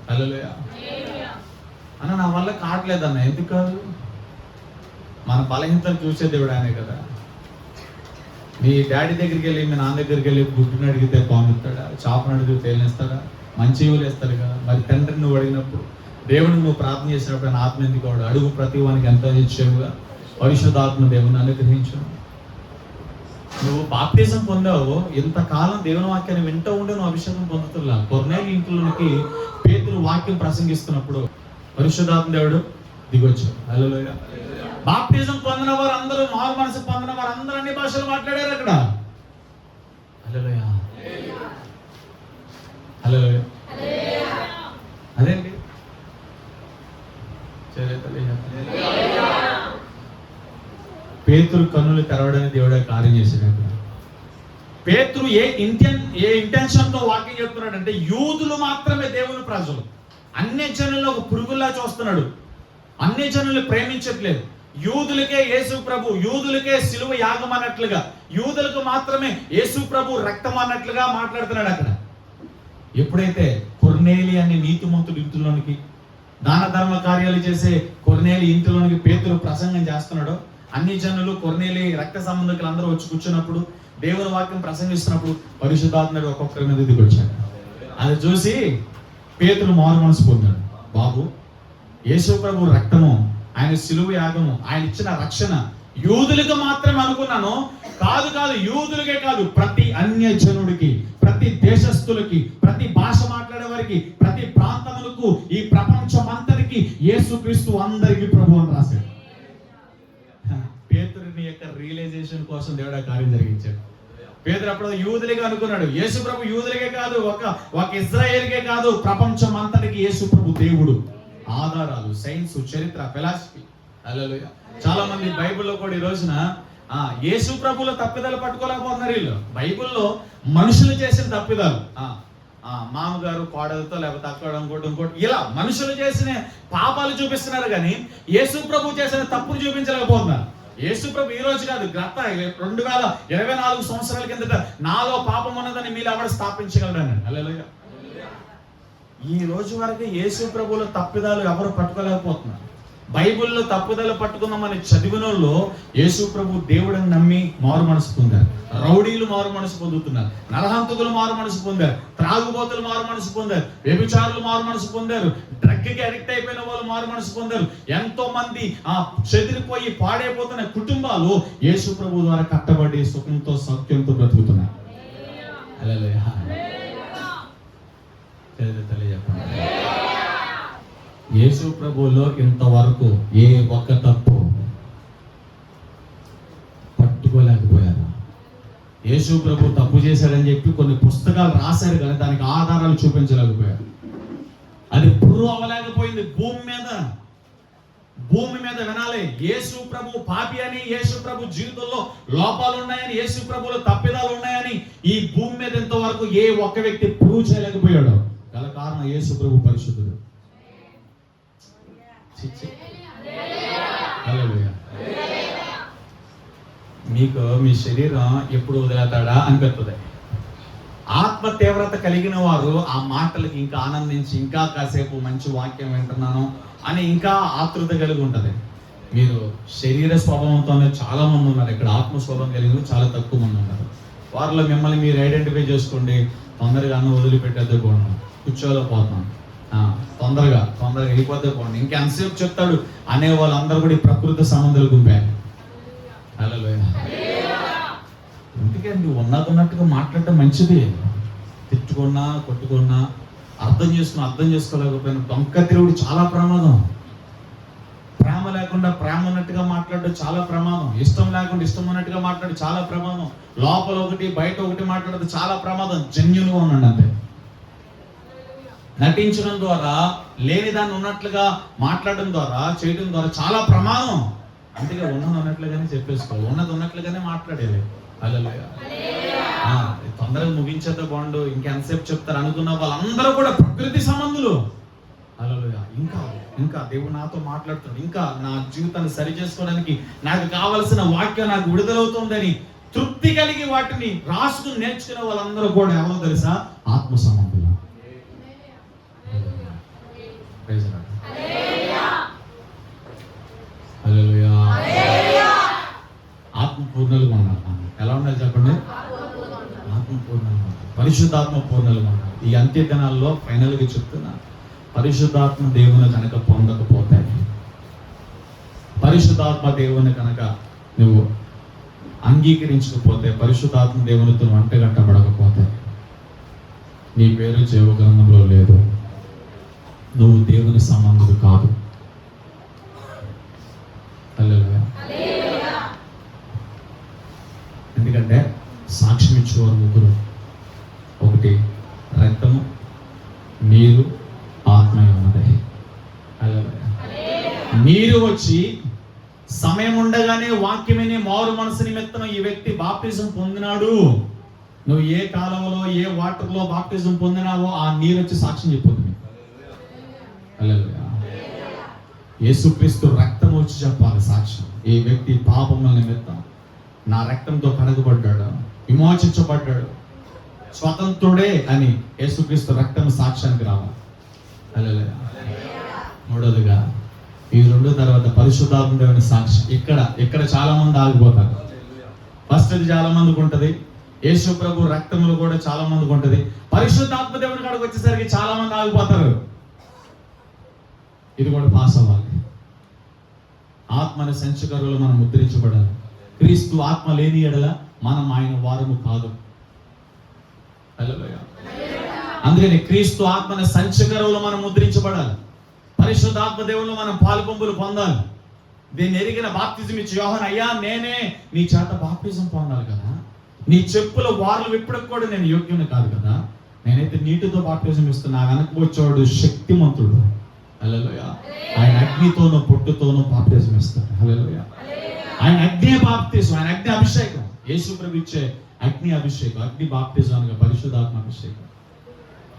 [SPEAKER 1] హల్లెలూయా. అన్న నా వల్ల కావట్లేదన్న. ఎందుకు కాదు? మన బలహీనతలు చూసే దేవుడు ఆయనే కదా. మీ డాడీ దగ్గరికి వెళ్ళి మీ నాన్న దగ్గరికి వెళ్ళి గుడ్డుని అడిగితే పాముతాడా? చాపను అడిగితే తేలిస్తాడా? మంచి ఇవులు వేస్తాడు కదా. మరి తండ్రిని నువ్వు అడిగినప్పుడు, దేవుడిని నువ్వు ప్రార్థన చేసినప్పుడు ఆయన ఆత్మ ఎందుకు వాడు? అడుగు ప్రతి వానికి ఎంత ఇచ్చేవుగా పరిశుద్ధాత్మ దేవుని అనుగ్రహించు. నువ్వు బాప్తిజం పొందావు, ఇంతకాలం దేవుని వాక్యాన్ని వింటూ ఉండే నువ్వు అభిషేకం పొందుతున్నా. కొర్నేలి ఇంట్లోనికి పేతురు వాక్యం ప్రసంగిస్తున్నప్పుడు పరిశుద్ధాత్మ దేవుడు దిగొచ్చు. హల్లెలూయా. బాప్తిజం పొందిన వారు అందరూ, మారు మనసు పొందిన వారు అందరూ అన్ని భాషలు మాట్లాడారు అక్కడ. హల్లెలూయా, హల్లెలూయా. అదేంటి పేతురు కన్నులు తెరవడానికి దేవుడే కార్యం చేశాడు అక్కడ. పేతురు ఏ ఇంటెన్షన్ తో వాక్యం చెప్తున్నాడు అంటే, యూదులు మాత్రమే దేవుని ప్రజలు, అన్ని జనులు ఒక పురుగుల్లా చూస్తున్నాడు, అన్ని జనులు ప్రేమించట్లేదు. యూదులకే యేసు ప్రభు, యూదులకే సిలువ యాగం అన్నట్లుగా, యూదులకు మాత్రమే యేసు ప్రభు రక్తం అన్నట్లుగా మాట్లాడుతున్నాడు అక్కడ. ఎప్పుడైతే కొర్నేలి అనే నీతిమంతుడి ఇంటిలోనికి, దాన ధర్మ కార్యాలు చేసే కొర్నేలి ఇంటిలోనికి పేతురు ప్రసంగం చేస్తున్నాడో, అన్ని జనులు కొర్నేలి రక్త సంబంధికులు అందరూ వచ్చి కూర్చున్నప్పుడు, దేవుని వాక్యం ప్రసంగిస్తున్నప్పుడు పరిశుద్ధాత్ముడు ఒక్కొక్కరి మీద దిగొచ్చాడు. అది చూసి పేతురు మారు మనసు పొందాడు. బాబు, యేసు ప్రభు రక్తము, ఆయన సిలువ యాగము, ఆయన ఇచ్చిన రక్షణ యూదులకు మాత్రమే అనుకున్నాను. కాదు కాదు, యూదులకే కాదు, ప్రతి అన్య జనుడికి, ప్రతి దేశస్థులకి, ప్రతి భాష మాట్లాడే వారికి, ప్రతి ప్రాంతములకు, ఈ ప్రపంచం అంతరికి యేసుక్రీస్తు అందరికీ ప్రభు అని రాశాడు. పేతురుని యొక్క రియలైజేషన్ కోసం దేవుడు ఆ కార్యం జరిగించాడు. పేతురు అప్పుడు యూదులుగా అనుకున్నాడు. యేసు ప్రభు యూదులకే కాదు, ఒక ఇజ్రాయేల్కే కాదు, ప్రపంచం అంతటికి యేసు ప్రభు దేవుడు. ఆధారాలు, సైన్స్, చరిత్ర, ఫిలాసఫీ. హల్లెలూయా. చాలా మంది బైబిల్లో కూడా ఈ రోజున యేసు ప్రభువుల తప్పిదాలు పట్టుకోలేకపోతున్నారు. వీళ్ళు బైబిల్లో మనుషులు చేసిన తప్పిదాలు, మామగారు కోడలతో, లేకపోతే అక్కడ ఇంకోటి ఇలా మనుషులు చేసిన పాపాలు చూపిస్తున్నారు, కానీ యేసు ప్రభు చేసిన తప్పులు చూపించలేకపోతున్నారు. యేసు ప్రభు ఈ రోజు కాదు, గత 2024 సంవత్సరాల కిందట నాలో పాపం ఉన్నదని మీరు ఎవరు స్థాపించగలరని. హల్లెలూయా. ఈ రోజు వరకు యేసు ప్రభువుల తప్పిదాలు ఎవరు పట్టుకోలేకపోతున్నారు. బైబిల్లో తప్పుదల పట్టుకున్నామని చదివిన వాళ్ళు యేసు ప్రభు దేవుడిని నమ్మి మారు మనసు పొందారు. రౌడీలు మారు మనసు పొందుతున్నారు, నరహంతకులు మారు మనసు పొందారు, త్రాగుబోతులు మారు మనసు పొందారు, వ్యభిచారులు మారు మనసు పొందారు, డ్రగ్కి అడిక్ట్ అయిపోయిన వాళ్ళు మారు మనసు పొందారు. ఎంతో మంది చెదిరిపోయి పాడైపోతున్న కుటుంబాలు యేసు ప్రభు ద్వారా కట్టబడి సుఖంతో సౌఖ్యంతో బ్రతుకుతున్నారు. హల్లెలూయా. చెప్పండి, యేసు ప్రభువులో ఇంతవరకు ఏ ఒక్క తప్పు పట్టుకోలేకపోయారు. యేసు ప్రభు తప్పు చేశాడని చెప్పి కొన్ని పుస్తకాలు రాశారు, కానీ దానికి ఆధారాలు చూపించలేకపోయారు. అది ప్రూవ్ అవ్వలేకపోయింది. భూమి మీద వినాలి, యేసు ప్రభు పాపి అని, యేసు ప్రభు జీవితంలో లోపాలు ఉన్నాయని, యేసు ప్రభులో తప్పిదాలు ఉన్నాయని ఈ భూమి మీద ఇంతవరకు ఏ ఒక్క వ్యక్తి ప్రూవ్ చేయలేకపోయాడు. గల కారణం యేసు ప్రభు పరిశుద్ధుడు. మీకు మీ శరీరం ఎప్పుడు వదిలేతాడా అనిపిస్తుంది. ఆత్మ తీవ్రత కలిగిన వారు ఆ మాటలకి ఇంకా ఆనందించి, ఇంకా కాసేపు మంచి వాక్యం వింటున్నాను అని ఇంకా ఆతృత కలిగి ఉంటది. మీరు శరీర స్వభావంతోనే చాలా మంది ఉన్నారు ఇక్కడ, ఆత్మ స్వభావం కలిగిన చాలా తక్కువ మంది ఉన్నారు. వారిలో మిమ్మల్ని మీరు ఐడెంటిఫై చేసుకోండి. తొందరగా అన్న వదిలిపెట్టేద్దే పోవడం, కూర్చోలేకపోతున్నాం, తొందరగా వెళ్ళిపోతే పోండి, ఇంకెంతసేపు చెప్తాడు అనే వాళ్ళందరూ కూడా ఈ ప్రకృతి సంబంధాలు గుంపారు. హల్లెలూయా. ఎందుకంటే నువ్వు ఉన్నట్టుగా మాట్లాడటం మంచిది. తిట్టుకున్నా, కొట్టుకున్నా, అర్థం చేసుకోలేకపోయినా దొంక తిరుగుడు చాలా ప్రమాదం. ప్రేమ లేకుండా ప్రేమ ఉన్నట్టుగా మాట్లాడడం చాలా ప్రమాదం. ఇష్టం లేకుండా ఇష్టం ఉన్నట్టుగా మాట్లాడడం చాలా ప్రమాదం. లోపల ఒకటి బయట ఒకటి మాట్లాడడం చాలా ప్రమాదం. జెన్యూన్గా ఉండండి అంతే. నటించడం ద్వారా, లేని దాన్ని ఉన్నట్లుగా మాట్లాడడం ద్వారా, చేయడం ద్వారా చాలా ప్రమాదం. అందుకే ఉన్నది ఉన్నట్లుగానే చెప్పేసుకో, ఉన్నది ఉన్నట్లుగానే మాట్లాడేది. హల్లెలూయా. తొందరగా ముగించేద్దా బాండు, ఇంకెంతసేపు చెప్తారు అనుకున్న వాళ్ళందరూ కూడా ప్రకృతి సంబంధులు. హల్లెలూయా. ఇంకా దేవుడు నాతో మాట్లాడుతున్నాడు, ఇంకా నా జీవితాన్ని సరి చేసుకోవడానికి నాకు కావలసిన వాక్యం నాకు విడుదలవుతుందని తృప్తి కలిగి వాటిని రాసుకుని నేర్చుకునే వాళ్ళందరూ కూడా ఎవరో తెలుసా? ఆత్మ సంబంధులు. ఆత్మపూర్ణలుగా ఉన్నారు. ఎలా ఉండాలి చెప్పండి? ఆత్మపూర్ణలుగా, పరిశుద్ధాత్మ పూర్ణలుగా ఉన్నారు. ఈ అంత్య దినాల్లో ఫైనల్గా చెప్తున్నా, పరిశుద్ధాత్మ దేవుని కనుక పొందకపోతే, పరిశుద్ధాత్మ దేవుని కనుక నువ్వు అంగీకరించకపోతే, పరిశుద్ధాత్మ దేవునితో వంటగట్టబడకపోతే నీ పేరు జీవ గ్రంథంలో లేదు. నువ్వు దేవుని సంబంధుడు కాదు. హల్లెలూయా. ఎందుకంటే సాక్ష్యం ఇచ్చేవారు ముగ్గురు. ఒకటి రక్తము, నీరు, ఆత్మ ఉన్నది. హల్లెలూయా. నీరు వచ్చి సమయం ఉండగానే వాక్యమనే మారు మనసు నిమిత్తం ఈ వ్యక్తి బాప్టిజం పొందినాడు. నువ్వు ఏ కాలంలో ఏ వాటర్లో బాప్టిజం పొందినావో ఆ నీరు వచ్చి సాక్ష్యం చెప్పుతుంది. హల్లెలూయా. యేసుక్రీస్తు రక్తం వచ్చి చెప్పాలి సాక్ష్యం. ఈ వ్యక్తి పాపముల నిమిత్తం నా రక్తంతో కడగబడ్డాడు, విమోచించబడ్డాడు, స్వతంత్రుడే అని యేసుక్రీస్తు రక్తం సాక్ష్యానికి రావాలి. హల్లెలూయా. మూడోదిగా ఈ రెండు తర్వాత పరిశుద్ధాత్మ దేవుని సాక్షి. ఇక్కడ చాలా మంది ఆగిపోతారు. ఫస్ట్ అది చాలా మందికి ఉంటది. యేసు ప్రభు రక్తములు కూడా చాలా మందికి ఉంటది. పరిశుద్ధాత్మ దేవుని కాడికి వచ్చేసరికి చాలా మంది ఆగిపోతారు. ఇది కూడా పాస్ అవ్వాలి. ఆత్మని సంచకరులు మనం ముద్రించబడాలి. క్రీస్తు ఆత్మ లేని ఎడల మనం ఆయన వారము కాదు. హల్లెలూయా. అందుకని క్రీస్తు ఆత్మని సంచకరువులు మనం ముద్రించబడాలి. పరిశుద్ధాత్మ దేవుళ్ళు మనం పాలుపంపులు పొందాలి. దీన్ని ఎరిగిన బాప్తిజం ఇచ్చి యోహాను, అయ్యా నేనే నీ చేత బాప్తిజం పొందాలి కదా, నీ చెప్పుల వార్లు విప్పడానికి కూడా నేను యోగ్యుని కాదు కదా, నేనైతే నీటితో బాప్తిజం ఇస్తున్నా. వెనక్కి వచ్చేవాడు శక్తిమంతుడు. హల్లెలూయా. ఆయన అగ్నితోనూ పొట్టుతోనూ బాప్తిజం ఇస్తాడు. హల్లెలూయా. ఆయన అగ్ని బాప్తిజం, ఆయన అగ్ని అభిషేకం. యేసు ప్రభు ఇచ్చే అగ్ని అభిషేకం, అగ్ని బాప్తిజానికి పరిశుద్ధాత్మ అభిషేకం.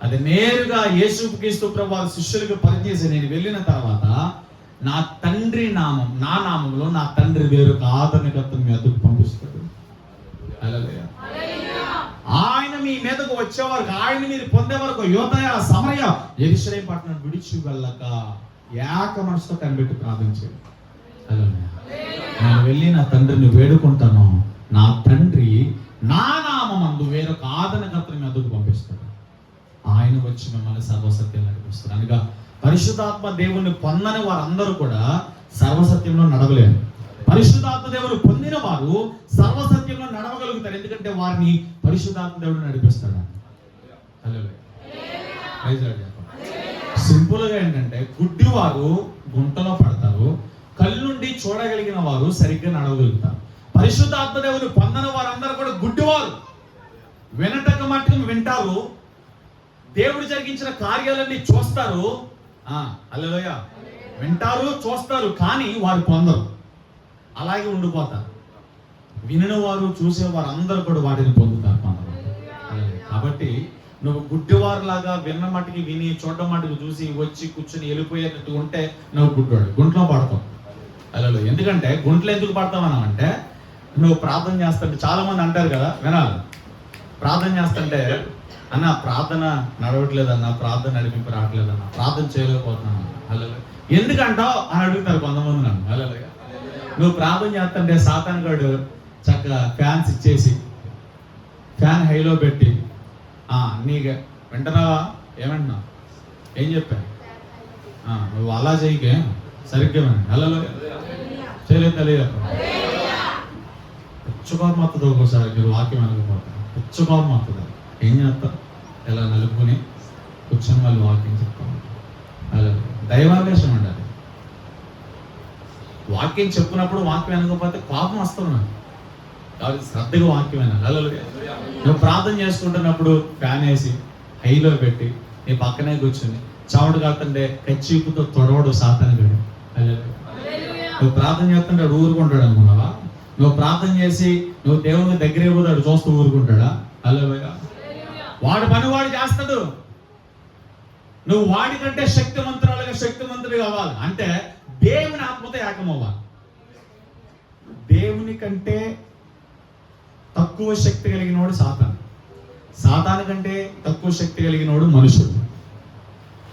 [SPEAKER 1] అది నేరుగా యేసుక్రీస్తు ప్రభు వారి శిష్యులకు పరిచయం. నేను వెళ్ళిన తర్వాత నా తండ్రి నామం, నా నామంలో నా తండ్రి వేరొక ఆదరణకర్తను మీ వద్దకు పంపిస్తాడు. హల్లెలూయా. ఆయన మీ మీదకు వచ్చే వరకు, ఆయన మీరు పొందే వరకు యోదయ సమరయ యెరూషలేము పట్టణం విడిచి వెళ్ళక ఏక మనసుతో కనిపెట్టి ప్రార్థించాడు. హల్లెలూయా. నేను వెళ్ళి నా తండ్రిని వేడుకుంటాను, నా తండ్రి నా నామమందు వేరొక ఆదరణకర్తను మీ వద్దకు పంపిస్తాడు. ఆయన వచ్చి మిమ్మల్ని సర్వసత్యం నడిపిస్తారు. అనగా పరిశుద్ధాత్మ దేవుని పొందని వారందరూ కూడా సర్వసత్యంలో నడవలేరు. పరిశుద్ధాత్మ దేవుని పొందిన వారు సర్వసత్యంలో నడవగలుగుతారు. ఎందుకంటే వారిని పరిశుద్ధాత్మ దేవుడు నడిపిస్తాడు. సింపుల్ గా ఏంటంటే, గుడ్డివారు గుంటలో పడతారు, కళ్ళుండి చూడగలిగిన వారు సరిగ్గా నడవగలుగుతారు. పరిశుద్ధాత్మ దేవుని పొందని వారందరూ కూడా గుడ్డివారు. వినటక మట్టుకు వింటారు, దేవుడు జరిగించిన కార్యాలన్నీ చూస్తారు. హల్లెలూయా. వింటారు, చూస్తారు, కానీ వారు పొందరు. అలాగే ఉండిపోతారు. వినిన వారు, చూసేవారు అందరూ కూడా వాటిని పొందుతారు, పొందరు. కాబట్టి నువ్వు గుడ్డివారులాగా విన్న మట్టుకి విని చూడడం మట్టుకు చూసి వచ్చి కూర్చొని వెళ్ళిపోయేటట్టు ఉంటే నువ్వు గుడ్డోడు, గుంట్లో పడతావు. హల్లెలూయా. ఎందుకంటే గుంట్లో ఎందుకు పడతావు అంటే, నువ్వు ప్రార్థన చేస్తుంటే చాలా మంది అంటారు కదా, వినాలి, ప్రార్థన చేస్తుంటే అన్న ప్రార్థన నడవట్లేదన్నా, ప్రార్థన నడిపింపు రావట్లేదన్నా, ప్రార్థన చేయలేకపోతున్నాను. హల్లెలూయా. ఎందుకంటావు అని అడుగుతారు కొంతమంది నన్ను. హల్లెలూయా. నువ్వు ప్రార్థన చేస్తుంటే సాతాను గాడు చక్కగా ఫ్యాన్స్ ఇచ్చేసి ఫ్యాన్ హైలో పెట్టి నీకు వింటున్నావా, ఏమంటున్నావు, ఏం చెప్పా, నువ్వు అలా చేయకే, సరిగ్గా వినండి. హల్లెలూయా. చేయలేదు తెలియదు. పుచ్చుకోపం వస్తుంది ఒక్కోసారి, మీరు వాక్యం అనకపోతారు, పుచ్చుకోపం వస్తుంది. ఏం చేస్తారు, ఎలా నలుపుకొని కూర్చొని వాళ్ళు వాక్యం చెప్తాం. అలా దైవావేశం ఉండాలి. వాక్యం చెప్పినప్పుడు వాక్యం అనకపోతే కోపం వస్తుంది నాకు. కాబట్టి శ్రద్ధగా వాక్యం వినాలి. హల్లెలూయా. నువ్వు ప్రార్థన చేసుకుంటున్నప్పుడు ఫ్యాన్ వేసి హైలో పెట్టి నీ పక్కనే కూర్చొని చవట కాకుంటే కచ్చీపుతో తొడవడు సాతాను గడు. హల్లెలూయా. నువ్వు ప్రార్థన చేస్తుంటే ఊరుకుంటాడు అనుకున్నావా? నువ్వు ప్రార్థన చేసి నువ్వు దేవుని దగ్గరే పోతాడు చూస్తూ ఊరుకుంటాడా? హల్లెలూయా. వాడు పని వాడు చేస్తాడు. నువ్వు వాడి కంటే శక్తిమంతుడు కావాలి అంటే దేవుని ఆత్మతో ఏకమవ్వాలి. దేవుని కంటే తక్కువ శక్తి కలిగినోడు సాతాను, సాతాను కంటే తక్కువ శక్తి కలిగినోడు మనుషుడు.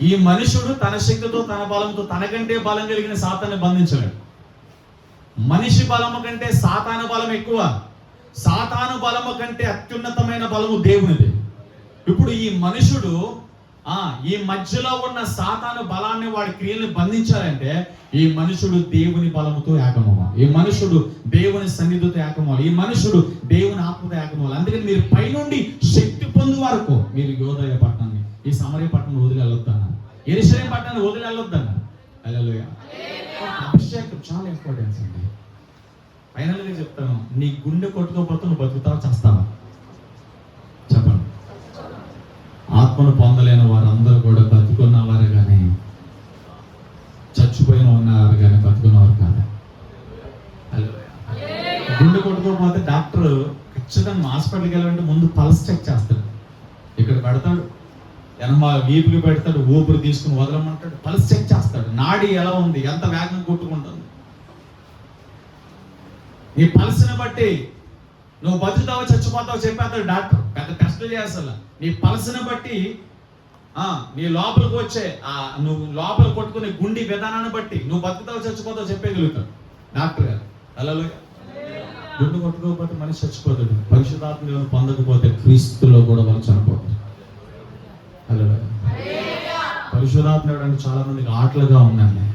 [SPEAKER 1] ఈ మనుషుడు తన శక్తితో తన బలంతో తనకంటే బలం కలిగిన సాతాన్ని బంధించలేడు. మనిషి బలము కంటే సాతాను బలం ఎక్కువ. సాతాను బలము కంటే అత్యున్నతమైన బలము దేవునిది. ఇప్పుడు ఈ మనుషుడు ఈ మధ్యలో ఉన్న సాతాను బలాన్ని వాడి క్రియల్ని బంధించాలంటే ఈ మనుషుడు దేవుని బలముతో ఏకమవ్వాలి, ఈ మనుషుడు దేవుని సన్నిధితో ఏకమవ్వాలి, ఈ మనుషుడు దేవుని ఆత్మతో ఏకమవ్వాలి. అందుకని మీరు పైనుండి శక్తి పొందు వరకు మీరు యోదయ పట్టణాన్ని, ఈ సమరయ పట్టణం వదిలి వెళ్ళొద్దన్నారు, యెరూషలేము పట్టణాన్ని వదిలి వెళ్ళొద్దన్నారు. హల్లెలూయా. అభిషేకం చాలా ఇంపార్టెన్స్ అండి. ఫైనల్ గా చెప్తాను, నీ గుండె కొట్టుకోకపోతే నువ్వు బతుకుతావా చేస్తావా? చెప్పండి. ఆత్మను పొందలేని వారందరూ కూడా బతుకున్నవారు కానీ చచ్చిపోయిన ఉన్నవారు కానీ బతుకున్నవారు కాదు. గుండె కొట్టుకోకపోతే డాక్టర్ ఖచ్చితంగా హాస్పిటల్కి వెళ్ళాలంటే ముందు పల్స్ చెక్ చేస్తాడు. ఇక్కడ పెడతాడు, వీపుకి పెడతాడు, ఊపిరి తీసుకుని వదలమంటాడు, పల్స్ చెక్ చేస్తాడు, నాడి ఎలా ఉంది, ఎంత వేగంగా కొట్టుకుంటుంది. నీ పల్స్ని బట్టి నువ్వు బతుకుతావో చచ్చిపోతావో చెప్పేస్తాడు డాక్టర్. పెద్ద టెస్టులు చేస్తా. నీ పల్స్ని బట్టి నీ లోపలికి వచ్చే నువ్వు లోపల కొట్టుకునే గుండె విధానాన్ని బట్టి నువ్వు బతుకుతావో చచ్చిపోతావో చెప్పగలుగుతాడు డాక్టర్ గారు. హల్లెలూయా. గుండె కొట్టుకోకపోతే మనిషి చచ్చిపోతాడు. పరిశుద్ధాత్మ దేవుని పొందకపోతే క్రీస్తులో కూడా వాళ్ళు చనిపోతారు. హల్లెలూయా. పరిశుద్ధాత్మ దేవుడు అంటే చాలా మందికి ఆటలుగా ఉందండి.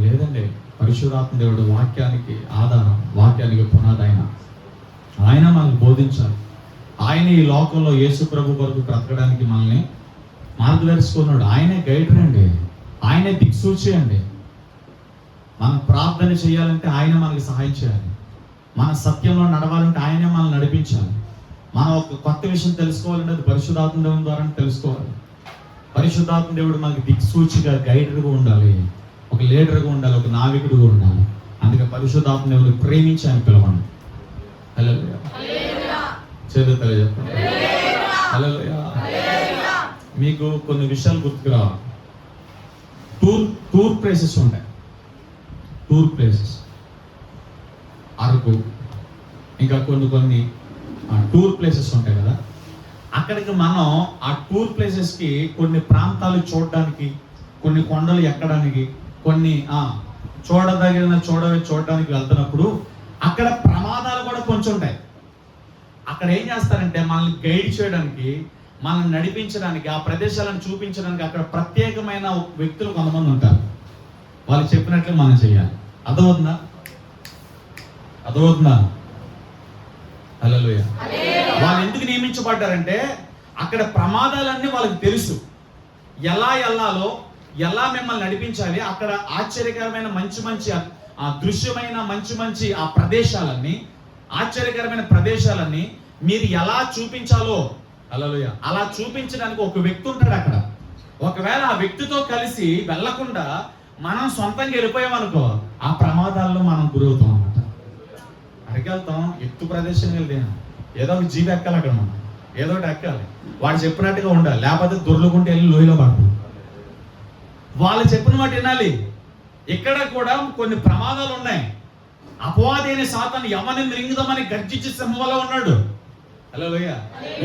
[SPEAKER 1] లేదండి, పరిశుద్ధాత్మ దేవుడు వాక్యానికి ఆధారం, వాక్యానికి పునాది. ఆయన మనకు బోధించాలి. ఆయన ఈ లోకంలో యేసు ప్రభు కొరకు బ్రతకడానికి మనల్ని మార్గదర్శకున్నాడు. ఆయనే గైడర్ అండి, ఆయనే దిక్సూచి అండి. మనం ప్రార్థన చేయాలంటే ఆయన మనకి సహాయం చేయాలి, మన సత్యంలో నడవాలంటే ఆయనే మనల్ని నడిపించాలి. మనం ఒక కొత్త విషయం తెలుసుకోవాలంటే అది పరిశుద్ధాత్మ దేవుని ద్వారా తెలుసుకోవాలి. పరిశుద్ధాత్మ దేవుడు మనకి దిక్సూచిగా, గైడర్గా ఉండాలి, ఒక లీడర్గా ఉండాలి, ఒక నావికుడుగా ఉండాలి. అందుకే పరిశుద్ధాత్మ దేవుని ప్రేమించి ఆయన పిలవండి. హల్లెలూయా. చేతులు చెప్పండి. హల్లెలూయా. మీకు కొన్ని విషయాలు గుర్తుకు రావాలి. టూర్ ప్లేసెస్ ఉంటాయి. టూర్ ప్లేసెస్ అరకు, ఇంకా కొన్ని టూర్ ప్లేసెస్ ఉంటాయి కదా. అక్కడికి మనం ఆ టూర్ ప్లేసెస్కి కొన్ని ప్రాంతాలు చూడడానికి, కొన్ని కొండలు ఎక్కడానికి, కొన్ని చూడడానికి వెళ్తున్నప్పుడు అక్కడ ప్రమాదాలు కూడా కొంచెం ఉంటాయి. అక్కడ ఏం చేస్తారంటే మనల్ని గైడ్ చేయడానికి, మనల్ని నడిపించడానికి, ఆ ప్రదేశాలను చూపించడానికి అక్కడ ప్రత్యేకమైన వ్యక్తులు కొంతమంది ఉంటారు. వాళ్ళు చెప్పినట్లు మనం చేయాలి. అర్థమవుతుందా? హల్లెలూయా. వాళ్ళు ఎందుకు నియమించబడ్డారంటే అక్కడ ప్రమాదాలన్నీ వాళ్ళకి తెలుసు, ఎలా వెళ్ళాలో, ఎలా మిమ్మల్ని నడిపించాలి. అక్కడ ఆశ్చర్యకరమైన మంచి దృశ్యమైన మంచి ఆ ప్రదేశాలన్నీ, ఆశ్చర్యకరమైన ప్రదేశాలన్నీ మీరు ఎలా చూపించాలో, హల్లెలూయా, అలా చూపించడానికి ఒక వ్యక్తి ఉంటాడు అక్కడ. ఒకవేళ ఆ వ్యక్తితో కలిసి వెళ్లకుండా మనం సొంతంగా వెళ్ళిపోయామనుకో, ఆ ప్రమాదాల్లో మనం గురవుతాం అన్నమాట. అడిగెళ్తాం, ఎత్తు ప్రదేశం వెళ్తే ఏదో ఒక జీవి ఎక్కాలి, అక్కడ మనం ఏదో ఒకటి ఎక్కాలి, వాడు చెప్పినట్టుగా ఉండాలి, లేకపోతే దొర్లుకుంటే వెళ్ళి లోయలో పడుతుంది. వాళ్ళు చెప్పిన మాట వినాలి. ఇక్కడ కూడా కొన్ని ప్రమాదాలు ఉన్నాయి. అపవాది అనే సాతాను ఎవరిని మింగుదామని గర్జించి సింహంలో ఉన్నాడు. హల్లెలూయా.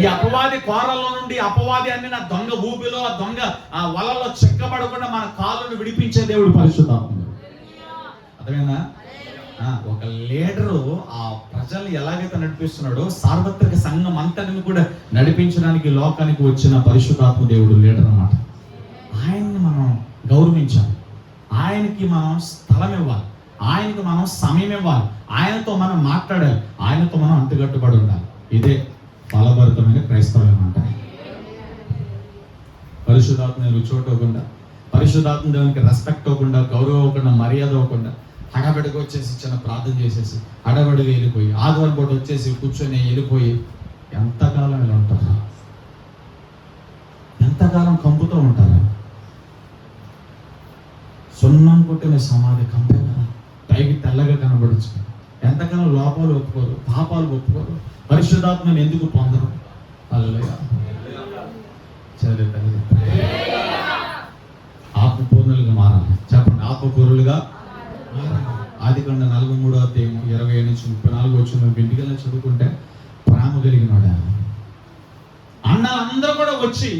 [SPEAKER 1] ఈ అపవాది కోరల్లో నుండి, అపవాది అన్ని నా దొంగ ఊపిలో, ఆ దొంగ ఆ వలలో చెక్కబడకుండా మన కాళ్ళను విడిపించే దేవుడు పరిశుద్ధాత్మ. అర్థమైందా? ఒక లీడరు ఆ ప్రజల్ని ఎలాగైతే నడిపిస్తున్నాడో, సార్వత్రిక సంఘం అంతటిని కూడా నడిపించడానికి లోకానికి వచ్చిన పరిశుద్ధాత్మ దేవుడు లీడర్ అన్నమాట. ఆయన్ని మనం గౌరవించాలి, ఆయనకి మనం స్థలం ఇవ్వాలి, ఆయనకి మనం సమయం ఇవ్వాలి, ఆయనతో మనం మాట్లాడాలి, ఆయనతో మనం అంటుకట్టుబడి ఉండాలి. ఇదే ఫలభరితమైన క్రైస్తవం అంటారు. పరిశుద్ధాత్మ దేవునికి చోటు ఇవ్వకుండా, పరిశుద్ధాత్మ దేవునికి రెస్పెక్ట్ ఇవ్వకుండా, గౌరవం ఇవ్వకుండా, మర్యాద ఇవ్వకుండా, హడాబడిగా వచ్చేసి చిన్న ప్రార్థన చేసేసి హడాబడిగా వెళ్ళిపోయి, ఆదివారం పూట వచ్చేసి కూర్చొని వెళ్ళిపోయి ఎంతకాలం ఇలా ఉంటారు? ఎంతకాలం కంపుతూ ఉంటారు? సున్నం కొట్టిన సమాధి కంపే కదా, పైకి తెల్లగా కనబడచ్చు. ఎంతకాలం లోపాలు ఒప్పుకోరు, పాపాలు ఒప్పుకోరు, పరిశుద్ధాత్మని ఎందుకు పొందరు? హల్లెలూయా. ఆత్మపూర్ణులుగా మారాలి. చెప్పండి, ఆత్మపూర్ణులుగా మారాలి. ఆదికాండం 43:27-34 ఇంటికెళ్ళి చదువుకుంటే ప్రేమ కలిగినాడు. అన్నలందరూ కూడా వచ్చి